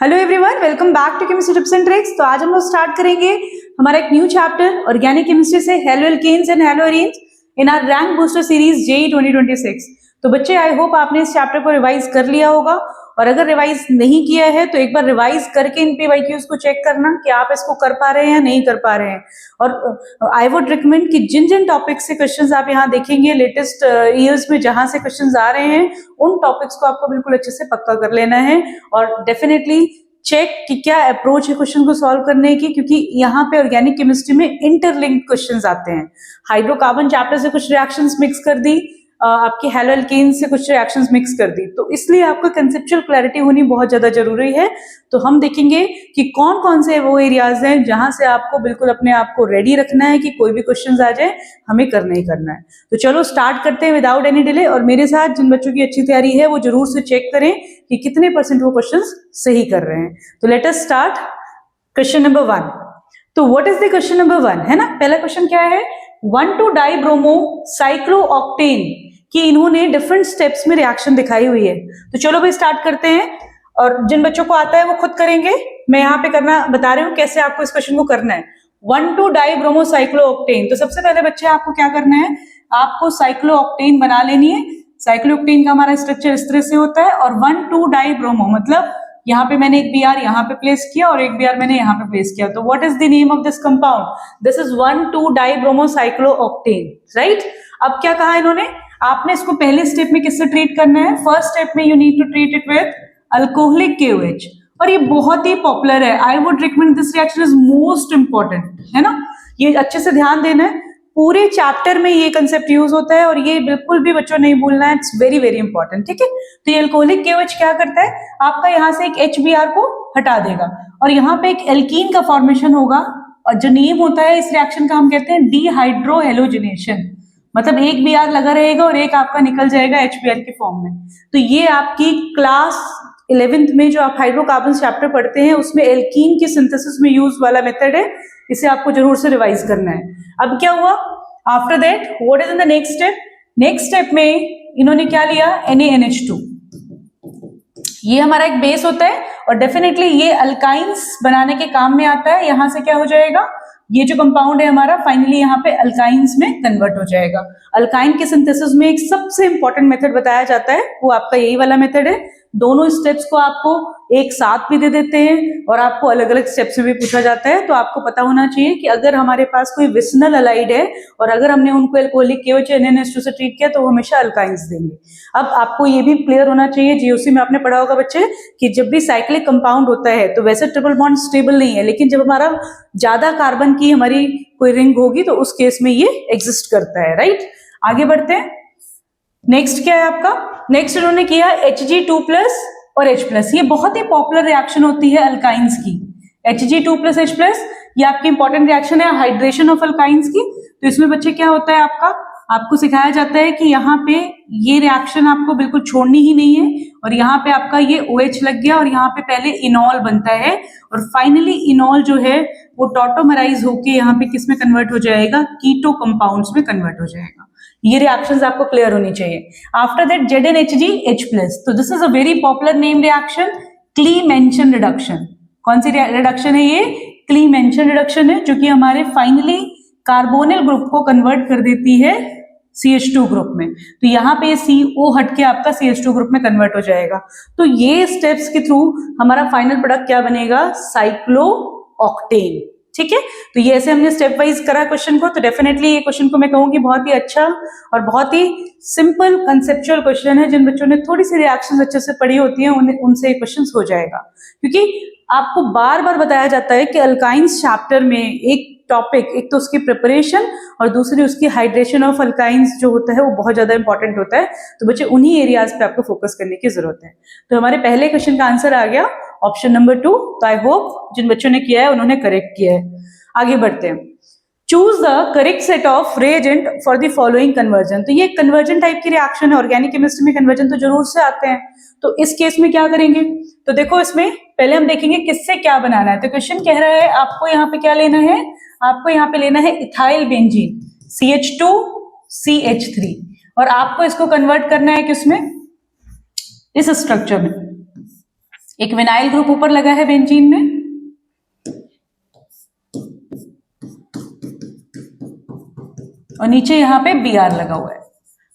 Hello everyone, welcome back to chemistry tips and tricks. तो आज हम लोग स्टार्ट करेंगे हमारा एक न्यू चैप्टर ऑर्गेनिक केमिस्ट्री से hello alkenes and hello arenes in our rank booster series JEE 2026। तो बच्चे, आई होप आपने इस चैप्टर को रिवाइज कर लिया होगा, और अगर रिवाइज नहीं किया है तो एक बार रिवाइज करके इन पीवाईक्यूज को चेक करना कि आप इसको कर पा रहे हैं या नहीं कर पा रहे हैं। और आई वुड रिकमेंड कि जिन जिन टॉपिक्स से क्वेश्चंस आप यहाँ देखेंगे लेटेस्ट ईयर्स में जहां से क्वेश्चंस आ रहे हैं, उन टॉपिक्स को आपको बिल्कुल अच्छे से पक्का कर लेना है और डेफिनेटली चेक कि क्या अप्रोच है क्वेश्चन को सॉल्व करने की, क्योंकि यहाँ पे ऑर्गेनिक केमिस्ट्री में इंटरलिंक्ड क्वेश्चंस आते हैं। हाइड्रोकार्बन चैप्टर से कुछ रिएक्शंस मिक्स कर दी, आपकी हेलो एल्केन से कुछ रिएक्शंस मिक्स कर दी, तो इसलिए आपको कंसेप्चुअल क्लैरिटी होनी बहुत ज्यादा जरूरी है। तो हम देखेंगे कि कौन कौन से वो एरियाज हैं जहां से आपको बिल्कुल अपने आप को रेडी रखना है कि कोई भी क्वेश्चन आ जाए हमें करना ही करना है। तो चलो स्टार्ट करते हैं विदाउट एनी डिले। और मेरे साथ जिन बच्चों की अच्छी तैयारी है वो जरूर से चेक करें कि कितने % वो क्वेश्चन सही कर रहे हैं। तो let us start question number 1। तो what is the question number 1 है ना। पहला क्वेश्चन क्या है, 1,2-डाइब्रोमो साइक्लोऑक्टेन कि इन्होंने डिफरेंट स्टेप्स में रिएक्शन दिखाई हुई है। तो चलो भाई स्टार्ट करते हैं, और जिन बच्चों को आता है वो खुद करेंगे। मैं यहाँ पे करना बता रही हूँ कैसे आपको इस क्वेश्चन को करना है। 1,2-डाइब्रोमो साइक्लोऑक्टेन, तो सबसे पहले बच्चे आपको क्या करना है, आपको साइक्लोऑक्टेन बना लेनी है। साइक्लोऑक्टेन का हमारा स्ट्रक्चर इस तरह से होता है, और 1,2-डाइब्रोमो मतलब यहाँ पे मैंने एक Br यहाँ पे प्लेस किया और एक Br मैंने यहाँ पे प्लेस किया। तो what is the name of this compound, this is 1,2-डाइब्रोमो साइक्लोऑक्टेन, राइट। अब क्या कहा इन्होंने, आपने इसको पहले स्टेप में किससे ट्रीट करना है, फर्स्ट स्टेप में you need to treat it with alcoholic KOH, और ये बहुत ही पॉपुलर है। I would recommend this reaction is most important, है ना। ये अच्छे से ध्यान देना है, पूरे चैप्टर में ये कंसेप्ट यूज होता है और ये बिल्कुल भी बच्चों नहीं भूलना है, इट्स वेरी वेरी इंपॉर्टेंट, ठीक है। तो ये अल्कोहलिक KOH क्या करता है, आपका यहाँ से एक HBr को हटा देगा और यहाँ पे एक एल्कीन का फॉर्मेशन होगा, और जो नेम होता है इस रिएक्शन का हम कहते हैं डिहाइड्रोहेलोजिनेशन। मतलब एक Br लगा रहेगा और एक आपका निकल जाएगा HBr के फॉर्म में। तो ये आपकी क्लास 11th में जो आप हाइड्रोकार्बन चैप्टर पढ़ते हैं उसमें एल्कीन की सिंथेसिस में यूज वाला मेथड है, इसे आपको जरूर से रिवाइज करना है। अब क्या हुआ, after that what is in the next step, next step में इन्होंने क्या लिया, NaNH2। ये हमारा एक बेस होता है और डेफिनेटली ये अल्काइंस बनाने के काम में आता है। यहां से क्या हो जाएगा, ये जो कंपाउंड है हमारा फाइनली यहाँ पे अल्काइंस में कन्वर्ट हो जाएगा। अल्काइन के सिंथेसिस में एक सबसे इंपॉर्टेंट मेथड बताया जाता है, वो आपका यही वाला मेथड है। दोनों स्टेप्स को आपको एक साथ भी दे देते हैं और आपको अलग अलग स्टेप्स में भी पूछा जाता है। तो आपको पता होना चाहिए कि अगर हमारे पास कोई विसिनल अलाइड है और अगर हमने उनको अल्कोहलिक KOH NaNH2 से ट्रीट किया तो वो हमेशा अल्काइंस देंगे। अब आपको ये भी क्लियर होना चाहिए, GOC में आपने पढ़ा होगा बच्चे, कि जब भी साइक्लिक कंपाउंड होता है तो वैसे ट्रिपल बॉन्ड स्टेबल नहीं है, लेकिन जब हमारा ज्यादा कार्बन की हमारी कोई रिंग होगी तो उस केस में ये एग्जिस्ट करता है, राइट। आगे बढ़ते हैं, नेक्स्ट क्या है आपका, नेक्स्ट उन्होंने किया Hg2+ और H+। ये बहुत ही पॉपुलर रिएक्शन होती है अल्काइंस की, Hg2+ H+। ये आपकी इंपॉर्टेंट रिएक्शन है हाइड्रेशन ऑफ अल्काइंस की। तो इसमें बच्चे क्या होता है, आपको सिखाया जाता है कि यहाँ पे ये रिएक्शन आपको बिल्कुल छोड़नी ही नहीं है, और यहाँ पे आपका ये OH लग गया और यहाँ पे पहले इनॉल बनता है और फाइनली इनॉल जो है वो टॉटोमराइज होके यहाँ पे किस में कन्वर्ट हो जाएगा, कीटो कंपाउंड्स में कन्वर्ट हो जाएगा। ये रिएक्शंस आपको क्लियर होनी चाहिए। After that ZnHgH+। तो this is a very popular name reaction, क्लीमेंशन reduction. कौन सी रिडक्शन है ये, क्लीमेंशन रिडक्शन है, जो कि हमारे फाइनली कार्बोनिल ग्रुप को कन्वर्ट कर देती है CH2 ग्रुप में। तो यहाँ पे CO हट के आपका CH2 ग्रुप में कन्वर्ट हो जाएगा। तो ये स्टेप्स के थ्रू हमारा फाइनल प्रोडक्ट क्या बनेगा, साइक्लोऑक्टेन, ठीक है। तो ये ऐसे हमने स्टेप वाइज करा क्वेश्चन को। तो डेफिनेटली ये क्वेश्चन को मैं कहूंगी बहुत ही अच्छा और बहुत ही सिंपल कंसेप्चुअल क्वेश्चन है। जिन बच्चों ने थोड़ी सी रिएक्शंस अच्छे से पढ़ी होती हैं उनसे ये क्वेश्चन हो जाएगा, क्योंकि आपको बार बार बताया जाता है कि अल्काइंस चैप्टर में एक टॉपिक, एक तो उसकी प्रिपरेशन और दूसरी उसकी हाइड्रेशन ऑफ अल्काइंस जो होता है वो बहुत ज्यादा इंपॉर्टेंट होता है। तो बच्चे उन्हीं एरियाज पे आपको फोकस करने की जरूरत है। तो हमारे पहले क्वेश्चन का आंसर आ गया ऑप्शन नंबर 2। तो आई होप जिन बच्चों ने किया है उन्होंने करेक्ट किया है। आगे बढ़ते हैं, choose the correct set of reagent for the following conversion. तो ये कन्वर्जन टाइप की रिएक्शन है, ऑर्गेनिक केमिस्ट्री में कन्वर्जन तो जरूर से आते हैं। तो इस केस में क्या करेंगे, तो देखो इसमें पहले हम देखेंगे किससे क्या बनाना है। तो क्वेश्चन कह रहा है आपको यहाँ पे क्या लेना है, आपको यहाँ पे लेना है इथाइल बेंजीन CH2CH3, और आपको इसको कन्वर्ट करना है किसमें, इस स्ट्रक्चर में। एक विनाइल ग्रुप ऊपर लगा है बेंजीन में, और नीचे यहाँ पे Br लगा हुआ है।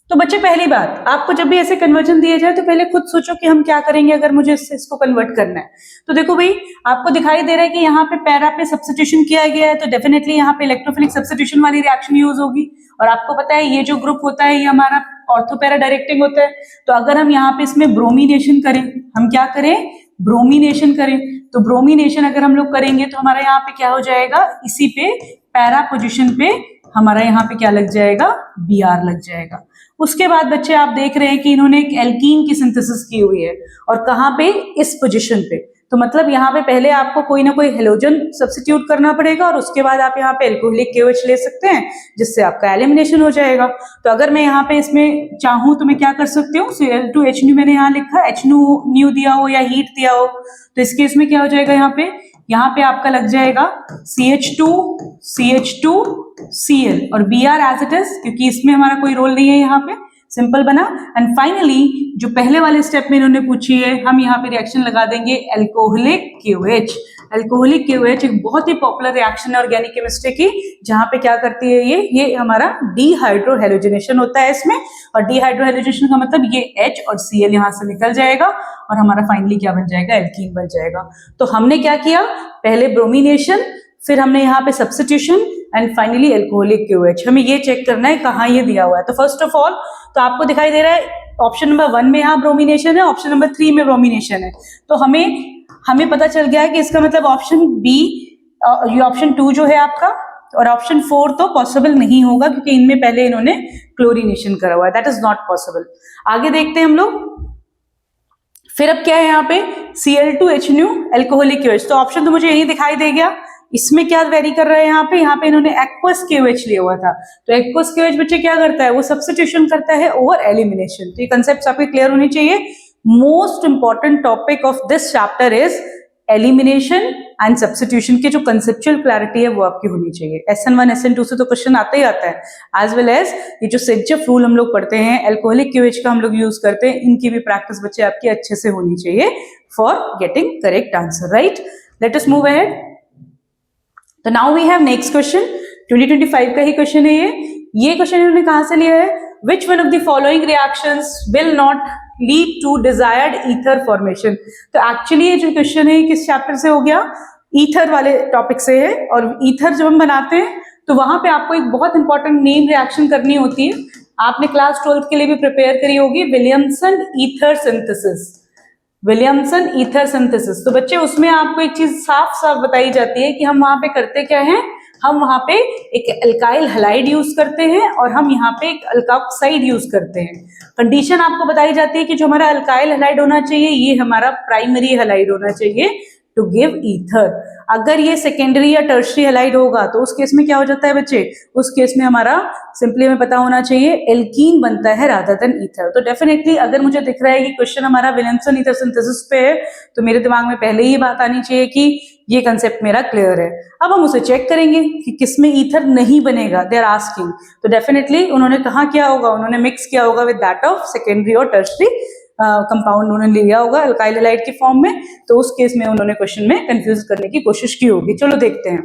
तो बच्चे पहली बात, आपको जब भी ऐसे कन्वर्जन दिया जाए तो पहले खुद सोचो कि हम क्या करेंगे अगर मुझे इसको कन्वर्ट करना है। तो देखो भाई, आपको दिखाई दे रहा है कि यहाँ पे पैरा पे सब्स्टिट्यूशन किया गया है, तो डेफिनेटली यहाँ पे इलेक्ट्रोफिलिक सब्स्टिट्यूशन वाली रिएक्शन यूज होगी। और आपको पता है ये जो ग्रुप होता है ये हमारा ऑर्थोपैरा डायरेक्टिंग होता है। तो अगर हम यहाँ पे इसमें ब्रोमिनेशन करें, हम क्या करें, ब्रोमिनेशन करें, तो ब्रोमिनेशन अगर हम लोग करेंगे तो हमारा यहाँ पे क्या हो जाएगा, इसी पे पैरा पोजिशन पे हमारा यहाँ पे क्या लग जाएगा, Br लग जाएगा। उसके बाद बच्चे आप देख रहे हैं कि इन्होंने एक एल्कीन की सिंथेसिस की हुई है, और कहाँ पे, इस पोजीशन पे। तो मतलब यहाँ पे पहले आपको कोई ना कोई हेलोजन सब्स्टिट्यूट करना पड़ेगा, और उसके बाद आप यहाँ पे एल्कोहलिक KOH ले सकते हैं, जिससे आपका एलिमिनेशन हो जाएगा। तो अगर मैं यहाँ पे इसमें चाहूँ तो मैं क्या कर सकती हूँ, Cl2H मैंने यहाँ लिखा, H दिया हो या हीट दिया हो, तो इस केस में क्या हो जाएगा, यहाँ पे आपका लग जाएगा CH2Cl और Br एज इट इज, क्योंकि इसमें हमारा कोई रोल नहीं है, यहाँ पे सिंपल बना। एंड फाइनली जो पहले वाले स्टेप में इन्होंने पूछी है, हम यहाँ पे रिएक्शन लगा देंगे अल्कोहलिक KOH। अल्कोहलिक KOH एक बहुत ही पॉपुलर रिएक्शन है ऑर्गेनिक केमिस्ट्री की, जहाँ पे क्या करती है ये हमारा डिहाइड्रोहेलोजिनेशन होता है इसमें, और डिहाइड्रोहेलोजिनेशन का मतलब ये H और Cl यहाँ से निकल जाएगा, और हमारा फाइनली क्या बन जाएगा, एल्कीन बन जाएगा। तो हमने क्या किया, पहले ब्रोमिनेशन, फिर हमने यहाँ पे substitution, and finally alcoholic KOH। हमें ये चेक करना है कहाँ ये दिया हुआ है। तो फर्स्ट ऑफ ऑल तो आपको दिखाई दे रहा है ऑप्शन नंबर 1 में यहाँ ब्रोमिनेशन है, ऑप्शन नंबर 3 में ब्रोमिनेशन है। तो हमें पता चल गया है कि इसका मतलब ऑप्शन बी, ये ऑप्शन 2 जो है आपका, और ऑप्शन 4 तो पॉसिबल नहीं होगा, क्योंकि इनमें पहले इन्होंने क्लोरीनेशन करा हुआ है, दैट इज नॉट पॉसिबल। आगे देखते हैं हम लोग। फिर अब क्या है यहाँ पे, Cl2H अल्कोहलिक KOH। तो ऑप्शन तो मुझे यही दिखाई दे गया। इसमें क्या वेरी कर रहा है, यहाँ पे इन्होंने एक्वस KOH लिया हुआ था। तो एक्वस KOH बच्चे क्या करता है, वो सब्स्टिट्यूशन करता है ओवर एलिमिनेशन। तो ये कंसेप्ट आपके क्लियर होने चाहिए। Most important topic of this chapter is elimination and substitution की जो कंसेप्चुअल क्लैरिटी है वो आपकी होनी चाहिए। SN1 SN2 से तो क्वेश्चन आता ही आता है, एज वेल एज ये जो सेंचेफ रूल हम लोग पढ़ते हैं, अल्कोहलिक KOH का हम लोग यूज करते हैं, इनकी भी प्रैक्टिस बच्चे आपकी अच्छे से होनी चाहिए for getting correct answer, right. Let us move ahead. तो now we have next question, 2025 का ही क्वेश्चन है ये क्वेश्चन इन्होंने कहां से लिया है, which one of the following reactions will not lead to desired ether formation. तो एक्चुअली ये जो क्वेश्चन है किस चैप्टर से हो गया, ईथर वाले टॉपिक से है। और ईथर जब हम बनाते हैं तो वहां पे आपको एक बहुत इंपॉर्टेंट नेम रिएक्शन करनी होती है, आपने क्लास 12th के लिए भी प्रिपेयर करी होगी, Williamson ether synthesis. Williamson ether synthesis. तो बच्चे उसमें आपको एक चीज साफ साफ बताई जाती है कि हम वहां पे करते क्या हैं, हम वहां पे एक अल्काइल हैलाइड यूज करते हैं और हम यहाँ पे एक अल्काक्साइड यूज करते हैं। कंडीशन आपको बताई जाती है कि जो हमारा अल्काइल हैलाइड होना चाहिए ये हमारा प्राइमरी हैलाइड होना चाहिए टू गिव ईथर। अगर ये सेकेंडरी या टर्शरी हैलाइड होगा तो उस केस में क्या हो जाता है बच्चे, उस केस में हमारा सिंपली हमें पता होना चाहिए एल्कीन बनता है रादर देन ईथर। तो डेफिनेटली अगर मुझे दिख रहा है कि क्वेश्चन हमारा विलियमसन ईथर सिंथेसिस पे है तो मेरे दिमाग में पहले ही बात आनी चाहिए कि ये कंसेप्ट मेरा क्लियर है। अब हम उसे चेक करेंगे कि किसमें ईथर नहीं बनेगा, दे आर आस्किंग। तो डेफिनेटली उन्होंने कहाँ किया होगा, उन्होंने मिक्स किया होगा विद दैट ऑफ सेकेंडरी और टर्शरी कंपाउंड उन्होंने लिया होगा अल्काइल हैलाइड की फॉर्म में। तो उस केस में उन्होंने क्वेश्चन में कंफ्यूज करने की कोशिश की होगी। चलो देखते हैं।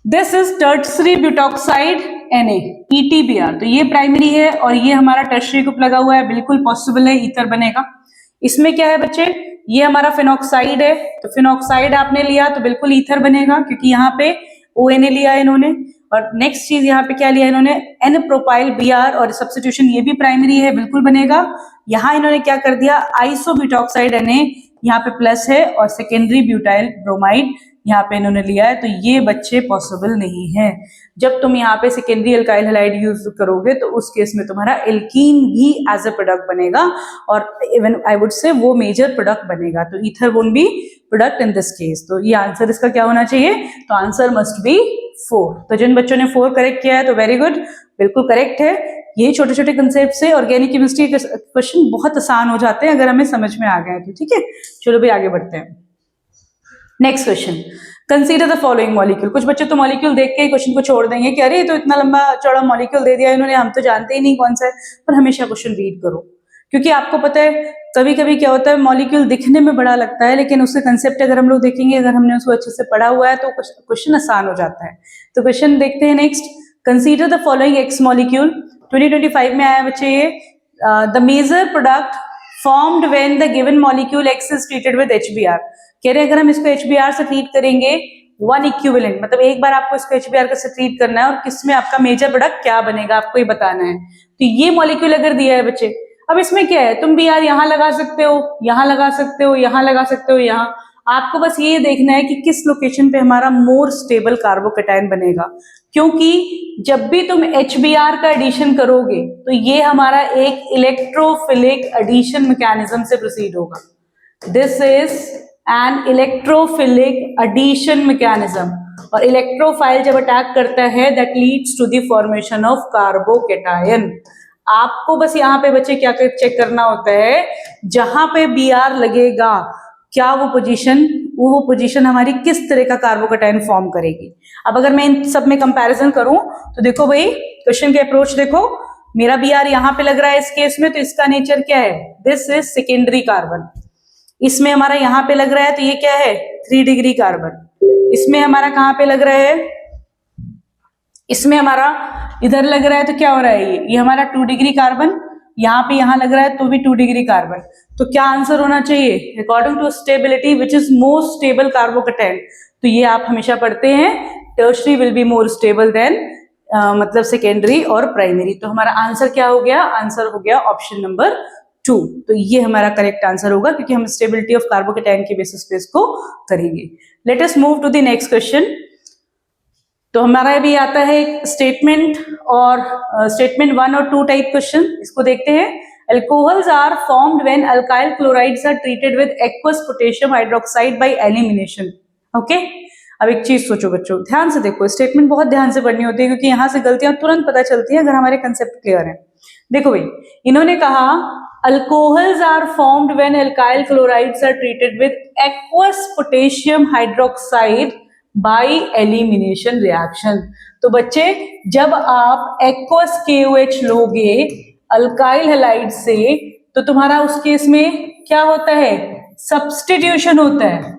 This is tertiary butoxide Na ETBr। तो ये प्राइमरी है और ये हमारा टर्शरी ग्रुप लगा हुआ है, बिल्कुल पॉसिबल है ईथर बनेगा। इसमें क्या है बच्चे, ये हमारा फिनॉक्साइड है, तो फिनॉक्साइड आपने लिया तो बिल्कुल ईथर बनेगा क्योंकि यहाँ पे ONA लिया है इन्होंने। और नेक्स्ट चीज यहाँ पे क्या लिया इन्होंने, N प्रोपाइल Br और सब्स्टिट्यूशन ये भी प्राइमरी है, बिल्कुल बनेगा। यहाँ इन्होंने क्या कर दिया, आइसोब्यूटॉक्साइड Na यहाँ पे प्लस है और सेकेंडरी ब्यूटाइल ब्रोमाइड यहाँ पे इन्होंने लिया है। तो ये बच्चे पॉसिबल नहीं है। जब तुम यहाँ पे सेकेंडरी अल्काइल हैलाइड यूज करोगे तो उस केस में तुम्हारा एल्कीन भी एज अ प्रोडक्ट बनेगा और इवन आई वुड से वो मेजर प्रोडक्ट बनेगा। तो ether won't be product in this case. तो ये आंसर इसका क्या होना चाहिए, तो आंसर मस्ट बी 4। तो जिन बच्चों ने 4 करेक्ट किया है तो वेरी गुड, बिल्कुल करेक्ट है। ये छोटे छोटे कंसेप्ट से ऑर्गेनिक केमिस्ट्री के क्वेश्चन बहुत आसान हो जाते हैं अगर हमें समझ में आ गए तो। ठीक है, चलो भाई आगे बढ़ते हैं। Next question, consider the following molecule. कुछ बच्चे तो मॉलिक्यूल देख के ही क्वेश्चन को छोड़ देंगे कि अरे तो इतना लंबा चौड़ा मॉलिक्यूल दे दिया इन्होंने, हम तो जानते ही नहीं कौन सा है। पर हमेशा क्वेश्चन रीड करो क्योंकि आपको पता है कभी कभी क्या होता है, मॉलिक्यूल दिखने में बड़ा लगता है, लेकिन उसके कंसेप्ट अगर हम लोग देखेंगे, अगर हमने उसको अच्छे से पढ़ा हुआ है तो क्वेश्चन आसान हो जाता है। तो क्वेश्चन देखते हैं next. Consider the following X molecule. 2025 में आया बच्चे ये। The major product formed when the given molecule X is treated with HBr। कह रहे हैं अगर हम इसको HBr से ट्रीट करेंगे, वन इक्विवेलेंट, मतलब एक बार आपको इसको HBr से ट्रीट करना है और किसमें आपका मेजर प्रोडक्ट क्या बनेगा आपको ये बताना है। तो ये मॉलिक्यूल अगर दिया है बच्चे, अब इसमें क्या है, तुम भी यार यहाँ लगा सकते हो, यहाँ लगा सकते हो, यहाँ लगा सकते हो, यहाँ आपको बस ये देखना है कि किस लोकेशन पे हमारा मोर स्टेबल कार्बोकेटाइन बनेगा, क्योंकि जब भी तुम HBr का एडिशन करोगे तो ये हमारा एक इलेक्ट्रोफिलिक एडिशन मैकेनिज्म से प्रोसीड होगा। This is an electrophilic addition mechanism, और इलेक्ट्रोफाइल जब अटैक करता है that leads to the formation of carbocation. आपको बस यहाँ पे बच्चे क्या चेक करना होता है, जहां पे Br लगेगा क्या वो पोजीशन हमारी किस तरह का कार्बोकेटाइन फॉर्म करेगी। अब अगर मैं इन सब में कंपैरिजन करूं तो देखो भाई, क्वेश्चन के अप्रोच देखो, मेरा Br यहाँ पे लग रहा है इस केस में, तो इसका नेचर क्या है, दिस इज सेकेंडरी कार्बन। इसमें हमारा यहाँ पे लग रहा है तो ये क्या है, 3 डिग्री कार्बन। इसमें हमारा कहाँ पे लग रहा है, इसमें हमारा इधर लग रहा है तो क्या हो रहा है, ये हमारा 2 डिग्री कार्बन। यहाँ पे यहाँ लग रहा है तो भी 2 डिग्री कार्बन। तो क्या आंसर होना चाहिए, according to stability which is most stable carbocation. तो ये आप हमेशा पढ़ते हैं, tertiary will be more stable than मतलब सेकेंडरी और प्राइमरी। तो हमारा आंसर क्या हो गया, आंसर हो गया ऑप्शन नंबर 2। तो ये हमारा करेक्ट आंसर होगा, क्योंकि हम स्टेबिलिटी ऑफ कार्बोकेटाइन के बेसिस पे इसको करेंगे। Let us move to the next question. तो हमारा भी आता है एक स्टेटमेंट और स्टेटमेंट 1 और 2 टाइप क्वेश्चन, इसको देखते हैं। Alcohols are formed when alkyl chlorides are treated with aqueous potassium hydroxide by elimination. Okay, अब एक चीज सोचो बच्चों, ध्यान से देखो, स्टेटमेंट बहुत ध्यान से पढ़नी होती है, क्योंकि यहाँ से गलतियां तुरंत पता चलती हैं अगर हमारे कंसेप्ट क्लियर है। देखो भाई, इन्होंने कहा alcohols are formed when alkyl chlorides are treated with aqueous potassium hydroxide by elimination reaction. तो बच्चे, जब आप एक्वस KOH लोगे अल्काइल हैलाइड से, तो तुम्हारा उस केस में क्या होता है, सब्स्टिट्यूशन होता है,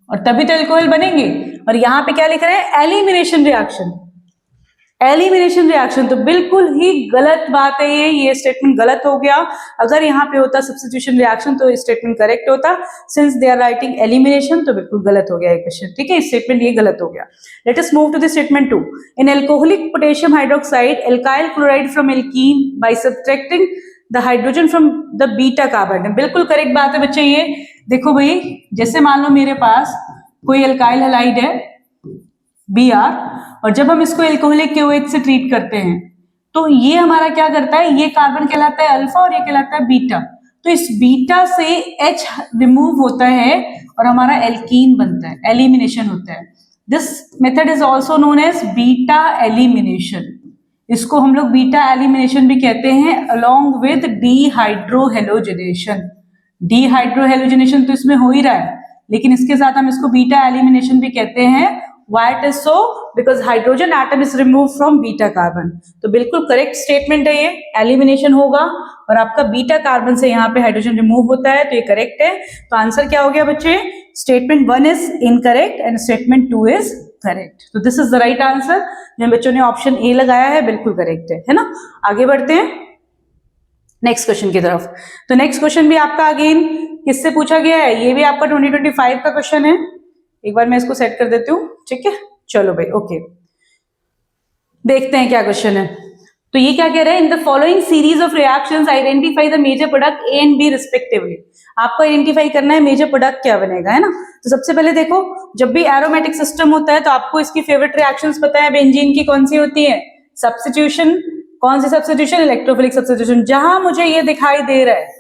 और तभी तो अल्कोहल बनेंगे। और यहां पे क्या लिख रहे हैं, एलिमिनेशन रिएक्शन। एलिमिनेशन रिएक्शन तो बिल्कुल ही गलत बात है, ये स्टेटमेंट गलत हो गया। अगर यहाँ पे होता सब्स्टिट्यूशन रिएक्शन तो स्टेटमेंट करेक्ट होता। Since they are writing elimination तो बिल्कुल गलत हो गया ये क्वेश्चन, ठीक है, स्टेटमेंट ये गलत हो गया। Let us move to the statement 2। In alcoholic potassium hydroxide alkyl chloride from alkene by subtracting the hydrogen from the beta carbon. बिल्कुल करेक्ट बात है बच्चे ये। देखो भाई, जैसे मान लो मेरे पास कोई एल्काइल हैलाइड है Br, और जब हम इसको एल्कोहलिक KOH से ट्रीट करते हैं तो ये हमारा क्या करता है, ये कार्बन कहलाता है अल्फा और ये कहलाता है बीटा। तो इस बीटा से H रिमूव होता है और हमारा एल्कीन बनता है, एलिमिनेशन होता है। This method is also known as beta elimination. इसको हम लोग बीटा एलिमिनेशन भी कहते हैं, अलॉन्ग विद डीहाइड्रोहेलोजिनेशन। डीहाइड्रोहेलोजिनेशन तो इसमें हो ही रहा है, लेकिन इसके साथ हम इसको बीटा एलिमिनेशन भी कहते हैं। Why it is so? Because hydrogen atom is removed from beta carbon. तो बिल्कुल करेक्ट स्टेटमेंट है ये, एलिमिनेशन होगा और आपका बीटा कार्बन से यहाँ पे हाइड्रोजन रिमूव होता है, तो ये करेक्ट है। तो आंसर क्या हो गया बच्चे, statement 1 is incorrect and statement 2 is correct. तो this is the right answer. जिन बच्चों ने ऑप्शन ए लगाया है बिल्कुल करेक्ट है ना। आगे बढ़ते हैं नेक्स्ट क्वेश्चन की तरफ। तो नेक्स्ट क्वेश्चन भी आपका अगेन किससे पूछा गया है, ये भी आपका 2025 का क्वेश्चन है। एक बार मैं इसको सेट कर देती हूँ, ठीक है, चलो भाई, ओके, देखते हैं क्या क्वेश्चन है। तो ये क्या कह रहा है, in the following series of reactions identify the major product A and B respectively. आपको आइडेंटिफाई करना है मेजर प्रोडक्ट क्या बनेगा, है ना। तो सबसे पहले देखो, जब भी एरोमेटिक सिस्टम होता है तो आपको इसकी फेवरेट रिएक्शंस पता है, बेंजीन की कौन सी होती है, सब्स्टिट्यूशन। कौन सी सब्स्टिट्यूशन, इलेक्ट्रोफिलिक सब्स्टिट्यूशन। जहां मुझे ये दिखाई दे रहा है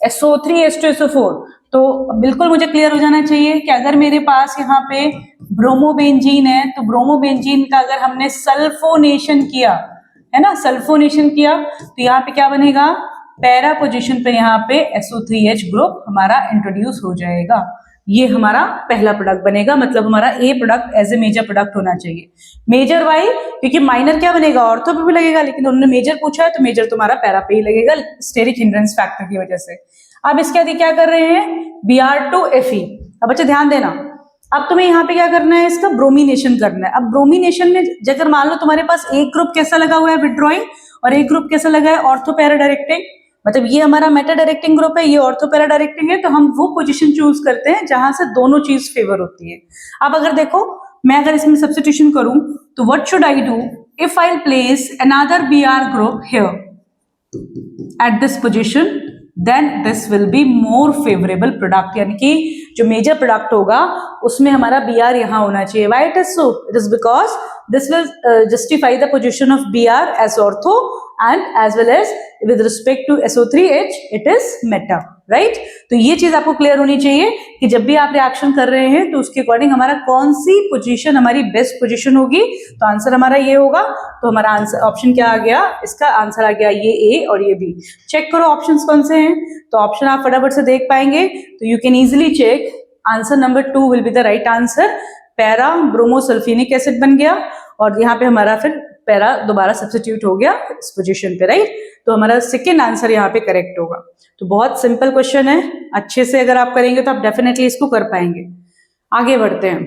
SO3H2SO4, तो बिल्कुल मुझे क्लियर हो जाना चाहिए कि अगर मेरे पास यहाँ पे ब्रोमोबेंजीन है तो ब्रोमोबेंजीन का अगर हमने सल्फोनेशन किया, है ना, सल्फोनेशन किया, तो यहाँ पे क्या बनेगा, पैरा पोजीशन पे यहाँ पे SO3H ग्रुप हमारा इंट्रोड्यूस हो जाएगा। ये हमारा पहला प्रोडक्ट बनेगा, मतलब हमारा a product as a major product होना चाहिए। मेजर वाई, क्योंकि माइनर क्या बनेगा, ऑर्थो पे भी लगेगा, लेकिन उन्होंने मेजर पूछा है तो मेजर तुम्हारा पैरा पे ही लगेगा, स्टेरिक हिंड्रेंस फैक्टर की वजह से। अब इसके आगे क्या कर रहे हैं, Br2Fe। अब बच्चे ध्यान देना, अब तुम्हें यहाँ पे क्या करना है, इसका ब्रोमिनेशन करना है। अब ब्रोमिनेशन में अगर मान लो तुम्हारे पास एक ग्रुप कैसा लगा हुआ है विथड्रॉइंग और एक ग्रुप कैसा लगा है ऑर्थो पैरा डायरेक्टिंग, मतलब ये हमारा मेटा डायरेक्टिंग ग्रुप है, ये ऑर्थो पैरा डायरेक्टिंग है, तो हम वो पोजीशन चूज करते हैं जहां से दोनों चीज फेवर होती है। अब अगर देखो मैं अगर इसमें सब्स्टिट्यूशन करूं तो what should I do, if I place another Br group here at this position then this will be more favourable product, यानी कि जो मेजर प्रोडक्ट होगा उसमें हमारा Br यहाँ होना चाहिए। Why it is so, it is because this will justify the position of Br as ortho and as well as with respect to SO3H it is meta, right? तो ये चीज आपको क्लियर होनी चाहिए कि जब भी आप रिएक्शन कर रहे हैं तो उसके अकॉर्डिंग हमारा कौन सी पोजीशन हमारी बेस्ट पोजीशन होगी, तो आंसर हमारा ये होगा। तो हमारा आंसर ऑप्शन क्या आ गया, इसका आंसर आ गया ये ए और ये बी। चेक करो ऑप्शंस कौन से हैं, तो ऑप्शन आप फटाफट से देख पाएंगे, तो you can easily check answer number 2 will be the right answer. Para bromosulphonic acid बन गया और यहाँ पे हमारा फिर पैरा दोबारा सब्स्टिट्यूट हो गया इस पोजीशन पे, राइट? तो हमारा सेकेंड आंसर यहाँ पे करेक्ट होगा। तो बहुत सिंपल क्वेश्चन है, अच्छे से अगर आप करेंगे तो आप डेफिनेटली इसको कर पाएंगे। आगे बढ़ते हैं।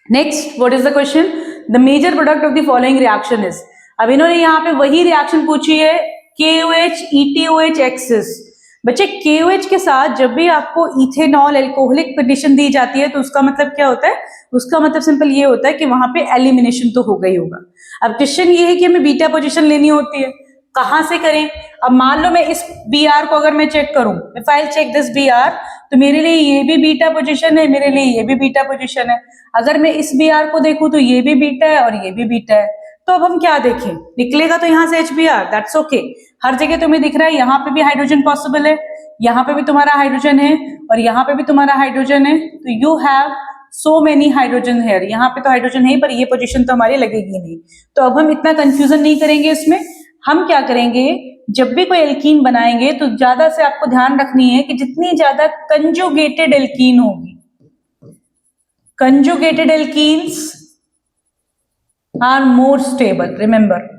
Next, what is the question, the major product of the following reaction is. अब इन्होंने यहाँ पे वही रिएक्शन पूछी है, KOH ETOH एक्सिस। बच्चे KOH के साथ जब भी आपको इथेनॉल एल्कोहलिक कंडीशन दी जाती है तो उसका मतलब क्या होता है, उसका मतलब सिंपल ये होता है कि वहां पे एलिमिनेशन तो हो गई होगा। अब क्वेश्चन ये है कि हमें बीटा पोजीशन लेनी होती है, कहां से करें। अब मान लो मैं इस Br को अगर मैं चेक करूं, if I check this Br, तो मेरे लिए ये भी बीटा पोजीशन है, मेरे लिए ये भी बीटा पोजीशन है। अगर मैं इस Br को देखूं तो ये भी बीटा है और ये भी बीटा है। तो अब हम क्या देखें, निकलेगा तो यहाँ से HBr, दैट्स ओके। हर जगह तुम्हें दिख रहा है, यहाँ पे भी हाइड्रोजन पॉसिबल है, यहाँ पे भी तुम्हारा हाइड्रोजन है और यहाँ पे भी तुम्हारा हाइड्रोजन है। तो you have so many hydrogen here, यहाँ पे तो हाइड्रोजन है पर ये पोजीशन तो हमारी लगेगी नहीं। तो अब हम इतना कंफ्यूजन नहीं करेंगे इसमें, हम क्या करेंगे, जब भी कोई एल्कीन बनाएंगे तो ज्यादा से आपको ध्यान रखनी है कि जितनी ज्यादा कंजुगेटेड एल्कीन होगी, conjugated alkenes are more stable, remember,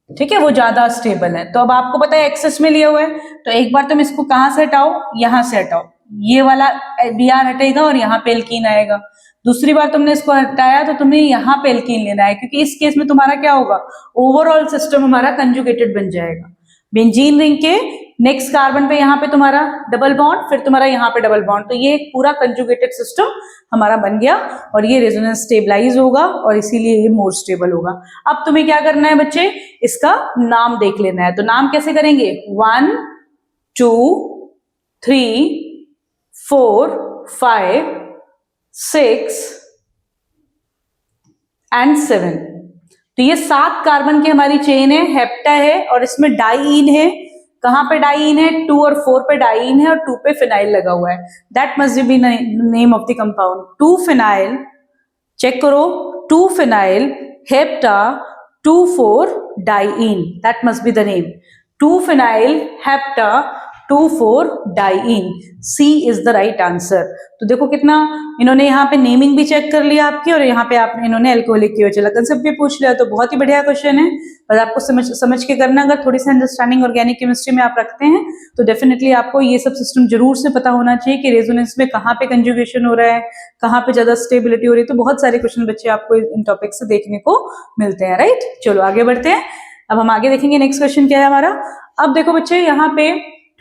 ठीक है, वो ज्यादा स्टेबल है। तो अब आपको पता है एक्सेस में लिया हुआ है, तो एक बार तुम इसको कहां से हटाओ, यहां से हटाओ, ये वाला Br हटेगा और यहाँ पे एल्कीन आएगा। दूसरी बार तुमने इसको हटाया तो तुम्हें यहाँ पे एल्कीन लेना है, क्योंकि इस केस में तुम्हारा क्या होगा, ओवरऑल सिस्टम हमारा कंजुगेटेड बन जाएगा। बेंजीन रिंग के नेक्स्ट कार्बन पे यहाँ पे तुम्हारा डबल बॉन्ड, फिर तुम्हारा यहाँ पे डबल बॉन्ड, तो ये एक पूरा कंजुगेटेड सिस्टम हमारा बन गया और ये रेजोनेंस स्टेबलाइज होगा और इसीलिए ये मोर स्टेबल होगा। अब तुम्हें क्या करना है बच्चे, इसका नाम देख लेना है। तो नाम कैसे करेंगे, 1 2 3 4 5 6 and 7। तो ये 7 कार्बन की हमारी चेन है, हेप्टा है और इसमें डाईन है। कहां पे डाईन है, 2 और 4 पे डाईन है और 2 पे फिनाइल लगा हुआ है। That must be name of the compound, 2 phenyl. Check करो, 2 phenyl hepta 2 4 diene, that must be the name, 2 phenyl hepta 2 4 diene. C is the right answer. तो देखो कितना इन्होंने यहाँ पे नेमिंग भी चेक कर लिया आपकी और यहाँ पे आपने इन्होंने एल्कोहलिक की वजह कंसेप्ट भी पूछ लिया। तो बहुत ही बढ़िया क्वेश्चन है, पर आपको समझ के करना। अगर थोड़ी सी अंडरस्टैंडिंग ऑर्गेनिक केमिस्ट्री में आप रखते हैं तो डेफिनेटली आपको ये सब सिस्टम जरूर से पता होना चाहिए कि रेजोनेंस में कहाँ पे कंजुगेशन हो रहा है, कहाँ पे ज्यादा स्टेबिलिटी हो रही है। तो बहुत सारे क्वेश्चन बच्चे आपको इन टॉपिक से देखने को मिलते हैं, राइट। चलो आगे बढ़ते हैं। अब हम आगे देखेंगे नेक्स्ट क्वेश्चन क्या है हमारा। अब देखो बच्चे, यहाँ पे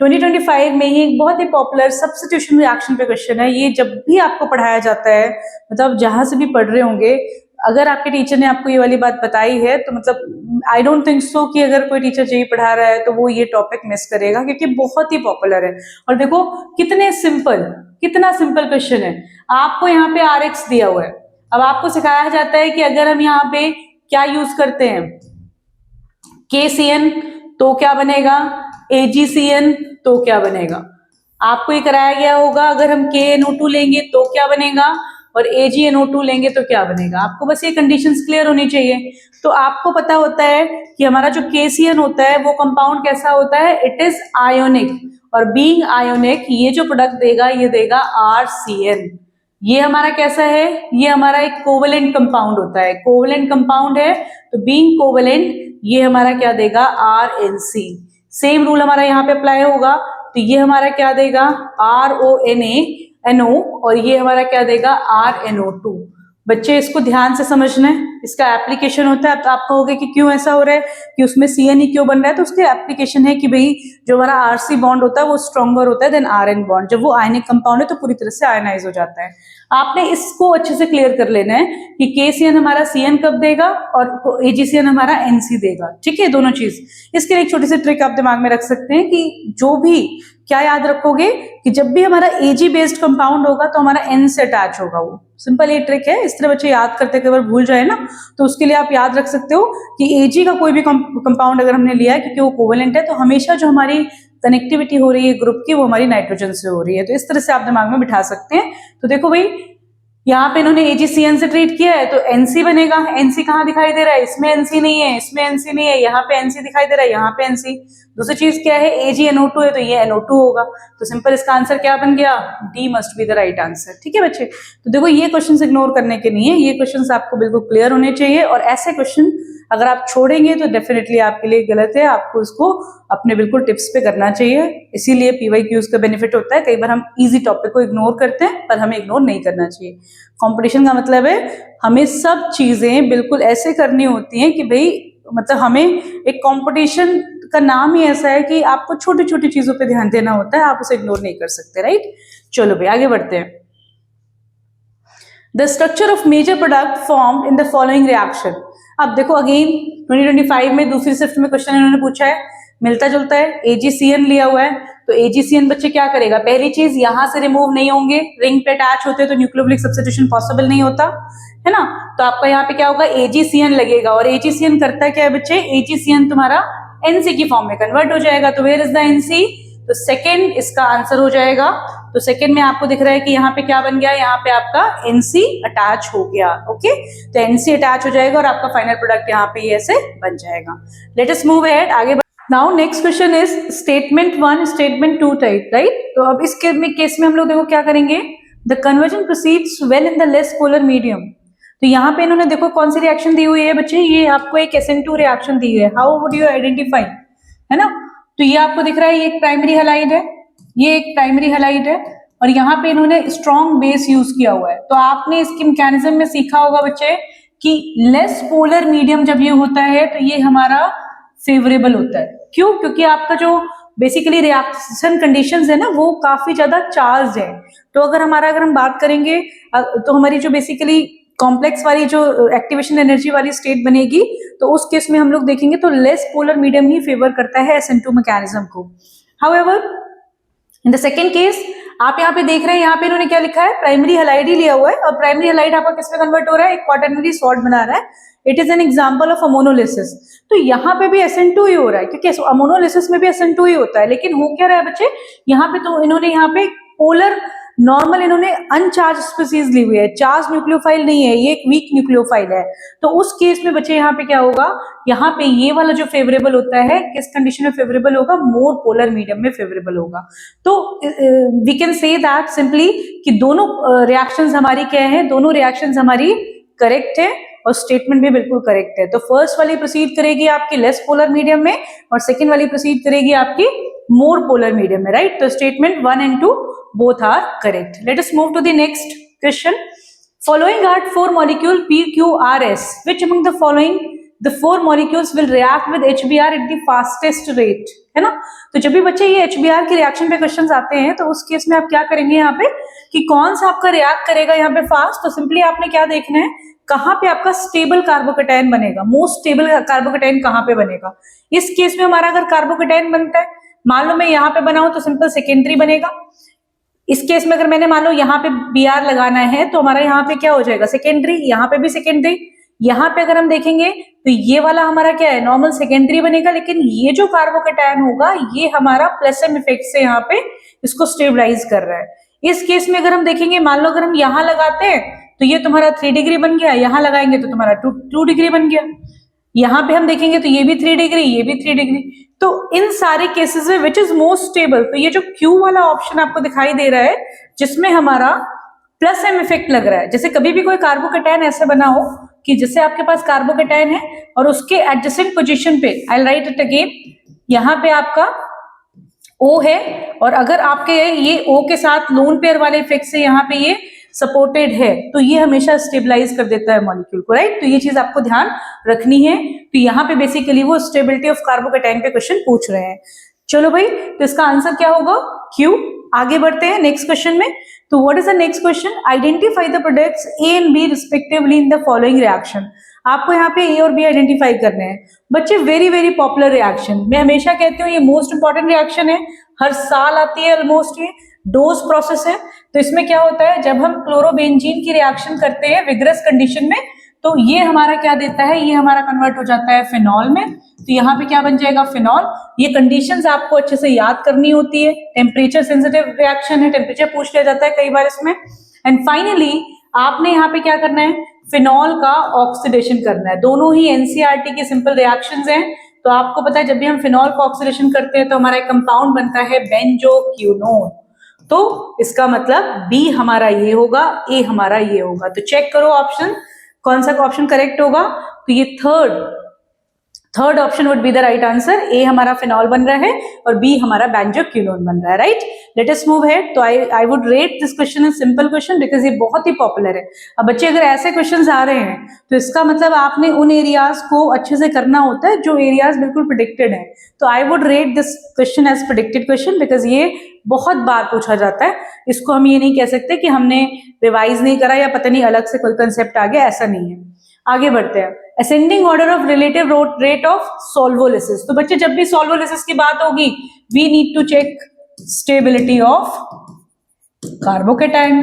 2025 में ही एक बहुत ही पॉपुलर सब्स्टिट्यूशन रिएक्शन पे क्वेश्चन है। ये जब भी आपको पढ़ाया जाता है, मतलब जहां से भी पढ़ रहे होंगे, अगर आपके टीचर ने आपको ये वाली बात बताई है तो मतलब आई डोंट थिंक सो कि अगर कोई टीचर यही पढ़ा रहा है तो वो ये टॉपिक मिस करेगा, क्योंकि बहुत ही पॉपुलर है। और देखो कितना सिंपल क्वेश्चन है। आपको यहाँ पे RX दिया हुआ है। अब आपको सिखाया जाता है कि अगर हम यहाँ पे क्या यूज करते हैं, KCN तो क्या बनेगा, AgCN तो क्या बनेगा। आपको ये कराया गया होगा, अगर हम KNO2 लेंगे तो क्या बनेगा, और AgNO2 लेंगे तो क्या बनेगा। आपको बस ये कंडीशंस क्लियर होनी चाहिए। तो आपको पता होता है कि हमारा जो KCN होता है वो कंपाउंड कैसा होता है, इट इज आयोनिक, और बीइंग आयोनिक ये जो प्रोडक्ट देगा ये देगा RCN। ये हमारा कैसा है, ये हमारा एक कोवेलेंट कंपाउंड होता है, कोवेलेंट कंपाउंड है, तो बीइंग कोवेलेंट ये हमारा क्या देगा, RNC। सेम रूल हमारा यहाँ पे अप्लाई होगा, तो ये हमारा क्या देगा, RONA और ये हमारा क्या देगा, RNO2। बच्चे इसको ध्यान से समझना है, इसका एप्लीकेशन होता है। तो आप कहोगे कि क्यों ऐसा हो रहा है, कि उसमें CN ही क्यों बन रहा है, तो उसके एप्लीकेशन है कि भाई जो हमारा RC बॉन्ड होता है वो स्ट्रॉन्गर होता है देन RN बॉन्ड। जब वो आयनिक कंपाउंड है तो पूरी तरह से आयनाइज हो जाता है। आपने इसको अच्छे से क्लियर कर लेना है कि KCN हमारा CN कब देगा और AgCN हमारा NC देगा, ठीक है, दोनों चीज। इसके लिए एक छोटी सी ट्रिक आप दिमाग में रख सकते हैं कि जो भी क्या याद रखोगे कि जब भी हमारा Ag बेस्ड कंपाउंड होगा तो हमारा N से अटैच होगा। वो सिंपल ये ट्रिक है, इस तरह बच्चे याद करते कई बार भूल जाए ना, तो उसके लिए आप याद रख सकते हो कि Ag का कोई भी कंपाउंड अगर हमने लिया है क्योंकि वो कोवेलेंट है, तो हमेशा जो हमारी कनेक्टिविटी हो रही है ग्रुप की वो हमारी नाइट्रोजन से हो रही है। तो इस तरह से आप दिमाग में बिठा सकते हैं। तो देखो भाई यहाँ पे इन्होंने AgCN से ट्रीट किया है तो NC बनेगा। NC कहाँ दिखाई दे रहा है, इसमें NC नहीं है, इसमें NC नहीं है, यहाँ पे NC दिखाई दे रहा है, यहाँ पे NC। दूसरी चीज क्या है, AgNO2 है तो ये NO2 होगा। तो सिंपल इसका आंसर क्या बन गया, D must be the right answer. ठीक है बच्चे, तो देखो ये क्वेश्चन इग्नोर करने के नहीं है, ये क्वेश्चन आपको बिल्कुल क्लियर होने चाहिए, और ऐसे क्वेश्चन अगर आप छोड़ेंगे तो डेफिनेटली आपके लिए गलत है। आपको इसको अपने बिल्कुल टिप्स पे करना चाहिए, इसीलिए PYQs का बेनिफिट होता है। कई बार हम इजी टॉपिक को इग्नोर करते हैं, पर हमें इग्नोर नहीं करना चाहिए। कंपटीशन का मतलब है हमें सब चीजें बिल्कुल ऐसे करनी होती हैं कि भाई मतलब हमें एक कंपटीशन का नाम ही ऐसा है कि आपको छोटी छोटी चीजों पे ध्यान देना होता है, आप उसे इग्नोर नहीं कर सकते, राइट। चलो भाई आगे बढ़ते हैं। The structure of major product form in the following reaction. अब देखो अगेन 2025 में दूसरी शिफ्ट में क्वेश्चन इन्होंने पूछा है, मिलता जुलता है, AgCN लिया हुआ है, तो AgCN बच्चे क्या करेगा, पहली चीज यहां से रिमूव नहीं होंगे, रिंग पे अटैच होते तो न्यूक्लियोफिलिक सब्स्टिट्यूशन पॉसिबल नहीं होता है ना। तो आपका यहाँ पे क्या होगा, AgCN लगेगा, और AgCN करता क्या है बच्चे, AgCN तुम्हारा NC की फॉर्म में कन्वर्ट हो जाएगा। तो वेयर इज द NC, तो सेकेंड इसका आंसर हो जाएगा। तो सेकेंड में आपको दिख रहा है कि यहाँ पे क्या बन गया, यहाँ पे आपका NC अटैच हो गया। ओके, तो NC अटैच हो जाएगा और आपका फाइनल प्रोडक्ट यहाँ पे ऐसे बन जाएगा। लेट अस मूव अहेड, आगे। Now next question is statement 1 statement 2 type, right. तो अब इस केस में हम लोग देखो क्या करेंगे, the conversion proceeds well in the less polar medium. तो यहाँ पे इन्होंने देखो कौन सी रिएक्शन दी हुई है बच्चे, ये आपको एक SN2 रिएक्शन दी हुई है। हाउ वुड यू आइडेंटिफाई, है ना। तो ये आपको दिख रहा है, ये एक प्राइमरी हैलाइड है, ये एक प्राइमरी हैलाइड है, और यहाँ पे इन्होंने स्ट्रॉन्ग बेस यूज किया हुआ है। तो आपने इसके मैकेनिज्म में सीखा होगा बच्चे कि लेस पोलर मीडियम जब ये होता है तो ये हमारा फेवरेबल होता है। क्यों, क्योंकि आपका जो बेसिकली रिएक्शन कंडीशंस है ना वो काफी ज्यादा चार्ज है। तो अगर हम बात करेंगे तो हमारी जो बेसिकली कॉम्प्लेक्स वाली जो एक्टिवेशन एनर्जी वाली स्टेट बनेगी, तो उस केस में हम लोग देखेंगे तो लेस पोलर मीडियम ही फेवर करता है SN2 मैकेनिज्म को। However in the second case आप यहाँ पे देख रहे हैं, यहाँ पे इन्होंने क्या लिखा है, प्राइमरी हैलाइड ही लिया हुआ है, और प्राइमरी हैलाइड आपका किसमें कन्वर्ट हो रहा है, एक क्वाटरनरी सॉल्ट बना रहा है। It is an example of ammonolysis. तो यहाँ पे भी SN2 ही हो रहा है, क्योंकि अमोनोलिसिस में भी SN2 ही होता है। लेकिन हो क्या रहा है बच्चे, यहाँ पे तो इन्होंने यहाँ पे पोलर नॉर्मल इन्होंने अनचार्ज स्पीसीज ली हुई है, चार्ज न्यूक्लियोफाइल नहीं है, ये एक वीक न्यूक्लियोफाइल है। तो उस केस में बच्चे यहाँ पे क्या होगा, यहाँ पे ये वाला जो फेवरेबल होता है किस कंडीशन में फेवरेबल होगा, मोर पोलर मीडियम में फेवरेबल होगा। तो we can say that simply कि दोनों रिएक्शंस हमारी क्या है, दोनों रिएक्शंस हमारी करेक्ट है और स्टेटमेंट भी बिल्कुल करेक्ट है। तो फर्स्ट वाली प्रोसीड करेगी आपकी लेस पोलर मीडियम में और सेकेंड वाली प्रोसीड करेगी आपकी मोर पोलर मीडियम में, राइट। तो statement 1 and 2 both are correct. Let us move to the next question. Following are 4 molecule PQRS. Which among the following the 4 molecules will react with HBr at the fastest rate? है ना। तो जब भी बच्चे ये HBr की reaction पे questions आते हैं तो उस केस में आप क्या करेंगे यहाँ पे कि कौन सा आपका रिएक्ट करेगा यहाँ पे फास्ट। तो सिंपली आपने क्या देखना है, कहाँ पे आपका स्टेबल कार्बोकेटायन बनेगा, मोस्ट स्टेबल कार्बोकेटायन कहाँ पे बनेगा। इस केस में हमारा अगर कार्बोकेटायन बनता है, मान लो मैं यहाँ पे बनाऊं तो सिंपल सेकेंडरी बनेगा। इस केस में अगर मैंने मान लो यहाँ पे Br लगाना है तो हमारा यहाँ पे क्या हो जाएगा, सेकेंडरी, यहाँ पे भी सेकेंडरी। यहाँ पे अगर हम देखेंगे तो ये वाला हमारा क्या है, नॉर्मल सेकेंडरी बनेगा, लेकिन ये जो कार्बोकेटायन होगा ये हमारा प्लसम इफेक्ट से यहाँ पे इसको स्टेबलाइज कर रहा है। इस केस में अगर हम देखेंगे, मान लो अगर हम यहाँ लगाते हैं तो ये तुम्हारा 3 डिग्री बन गया, यहाँ लगाएंगे तो तुम्हारा 2 डिग्री बन गया, यहाँ पे हम देखेंगे तो ये भी 3 डिग्री, ये भी 3 डिग्री। तो इन सारे केसेस में विच इज मोस्ट स्टेबल, तो ये जो Q वाला ऑप्शन आपको दिखाई दे रहा है जिसमें हमारा प्लस एम इफेक्ट लग रहा है। जैसे कभी भी कोई कार्बोकैटायन ऐसे बना हो कि जैसे आपके पास कार्बोकैटायन है और उसके एडजेसेंट पोजीशन पे, आई राइट इट अगेन, यहाँ पे आपका O है और अगर आपके ये O के साथ लोन पेयर वाले इफेक्ट से यहाँ पे ये सपोर्टेड है तो ये हमेशा स्टेबलाइज कर देता है मॉलिक्यूल को, राइट। तो ये चीज आपको ध्यान रखनी है। तो यहाँ पे बेसिकली वो स्टेबिलिटी ऑफ कार्बोकैटायन पे क्वेश्चन पूछ रहे हैं। चलो भाई, तो इसका आंसर क्या होगा? Q। आगे बढ़ते हैं नेक्स्ट क्वेश्चन में। तो what is the next question? Identify the products A and B respectively in the following reaction. आपको यहाँ पे A और B आइडेंटिफाई करने हैं। बच्चे वेरी वेरी पॉपुलर रिएक्शन, मैं हमेशा कहती हूँ ये मोस्ट इंपॉर्टेंट रिएक्शन है, हर साल आती है ऑलमोस्ट, ये डोज प्रोसेस है। तो इसमें क्या होता है, जब हम क्लोरोबेंजीन की रिएक्शन करते हैं विग्रस कंडीशन में तो ये हमारा क्या देता है, ये हमारा कन्वर्ट हो जाता है फिनॉल में। तो यहाँ पे क्या बन जाएगा? फिनॉल। ये कंडीशंस आपको अच्छे से याद करनी होती है। टेम्परेचर सेंसिटिव रिएक्शन है, टेम्परेचर पूछ लिया जाता है कई बार इसमें। एंड फाइनली आपने यहाँ पे क्या करना है, फिनॉल का ऑक्सीडेशन करना है। दोनों ही एनसीईआरटी के सिंपल रिएक्शंस हैं। तो आपको पता है जब भी हम फिनॉल का ऑक्सीडेशन करते हैं तो हमारा एक कंपाउंड बनता है बेंजोक्विनोन। तो इसका मतलब बी हमारा ये होगा, ए हमारा ये होगा। तो चेक करो ऑप्शन, कौन सा ऑप्शन करेक्ट होगा? तो ये third option would be the right answer. ए हमारा फिनॉल बन रहा है और बी हमारा बेंजोक्विनोन बन रहा है, right. Let us move ahead. तो I would rate this question is simple question because ये बहुत ही पॉपुलर है। अब बच्चे अगर ऐसे क्वेश्चंस आ रहे हैं तो इसका मतलब आपने उन एरियाज को अच्छे से करना होता है जो एरियाज बिल्कुल प्रेडिक्टेड है। तो I would rate this question as predicted question because ये बहुत बार पूछा जाता है। इसको हम ये नहीं कह सकते कि हमने रिवाइज नहीं करा या पता नहीं अलग से कोई कंसेप्ट आ गया, ऐसा नहीं है। आगे बढ़ते हैं। Ascending order of relative rate of solvolysis. तो बच्चे जब भी सॉल्वोलिसिस की बात होगी we need to check stability of carbocation.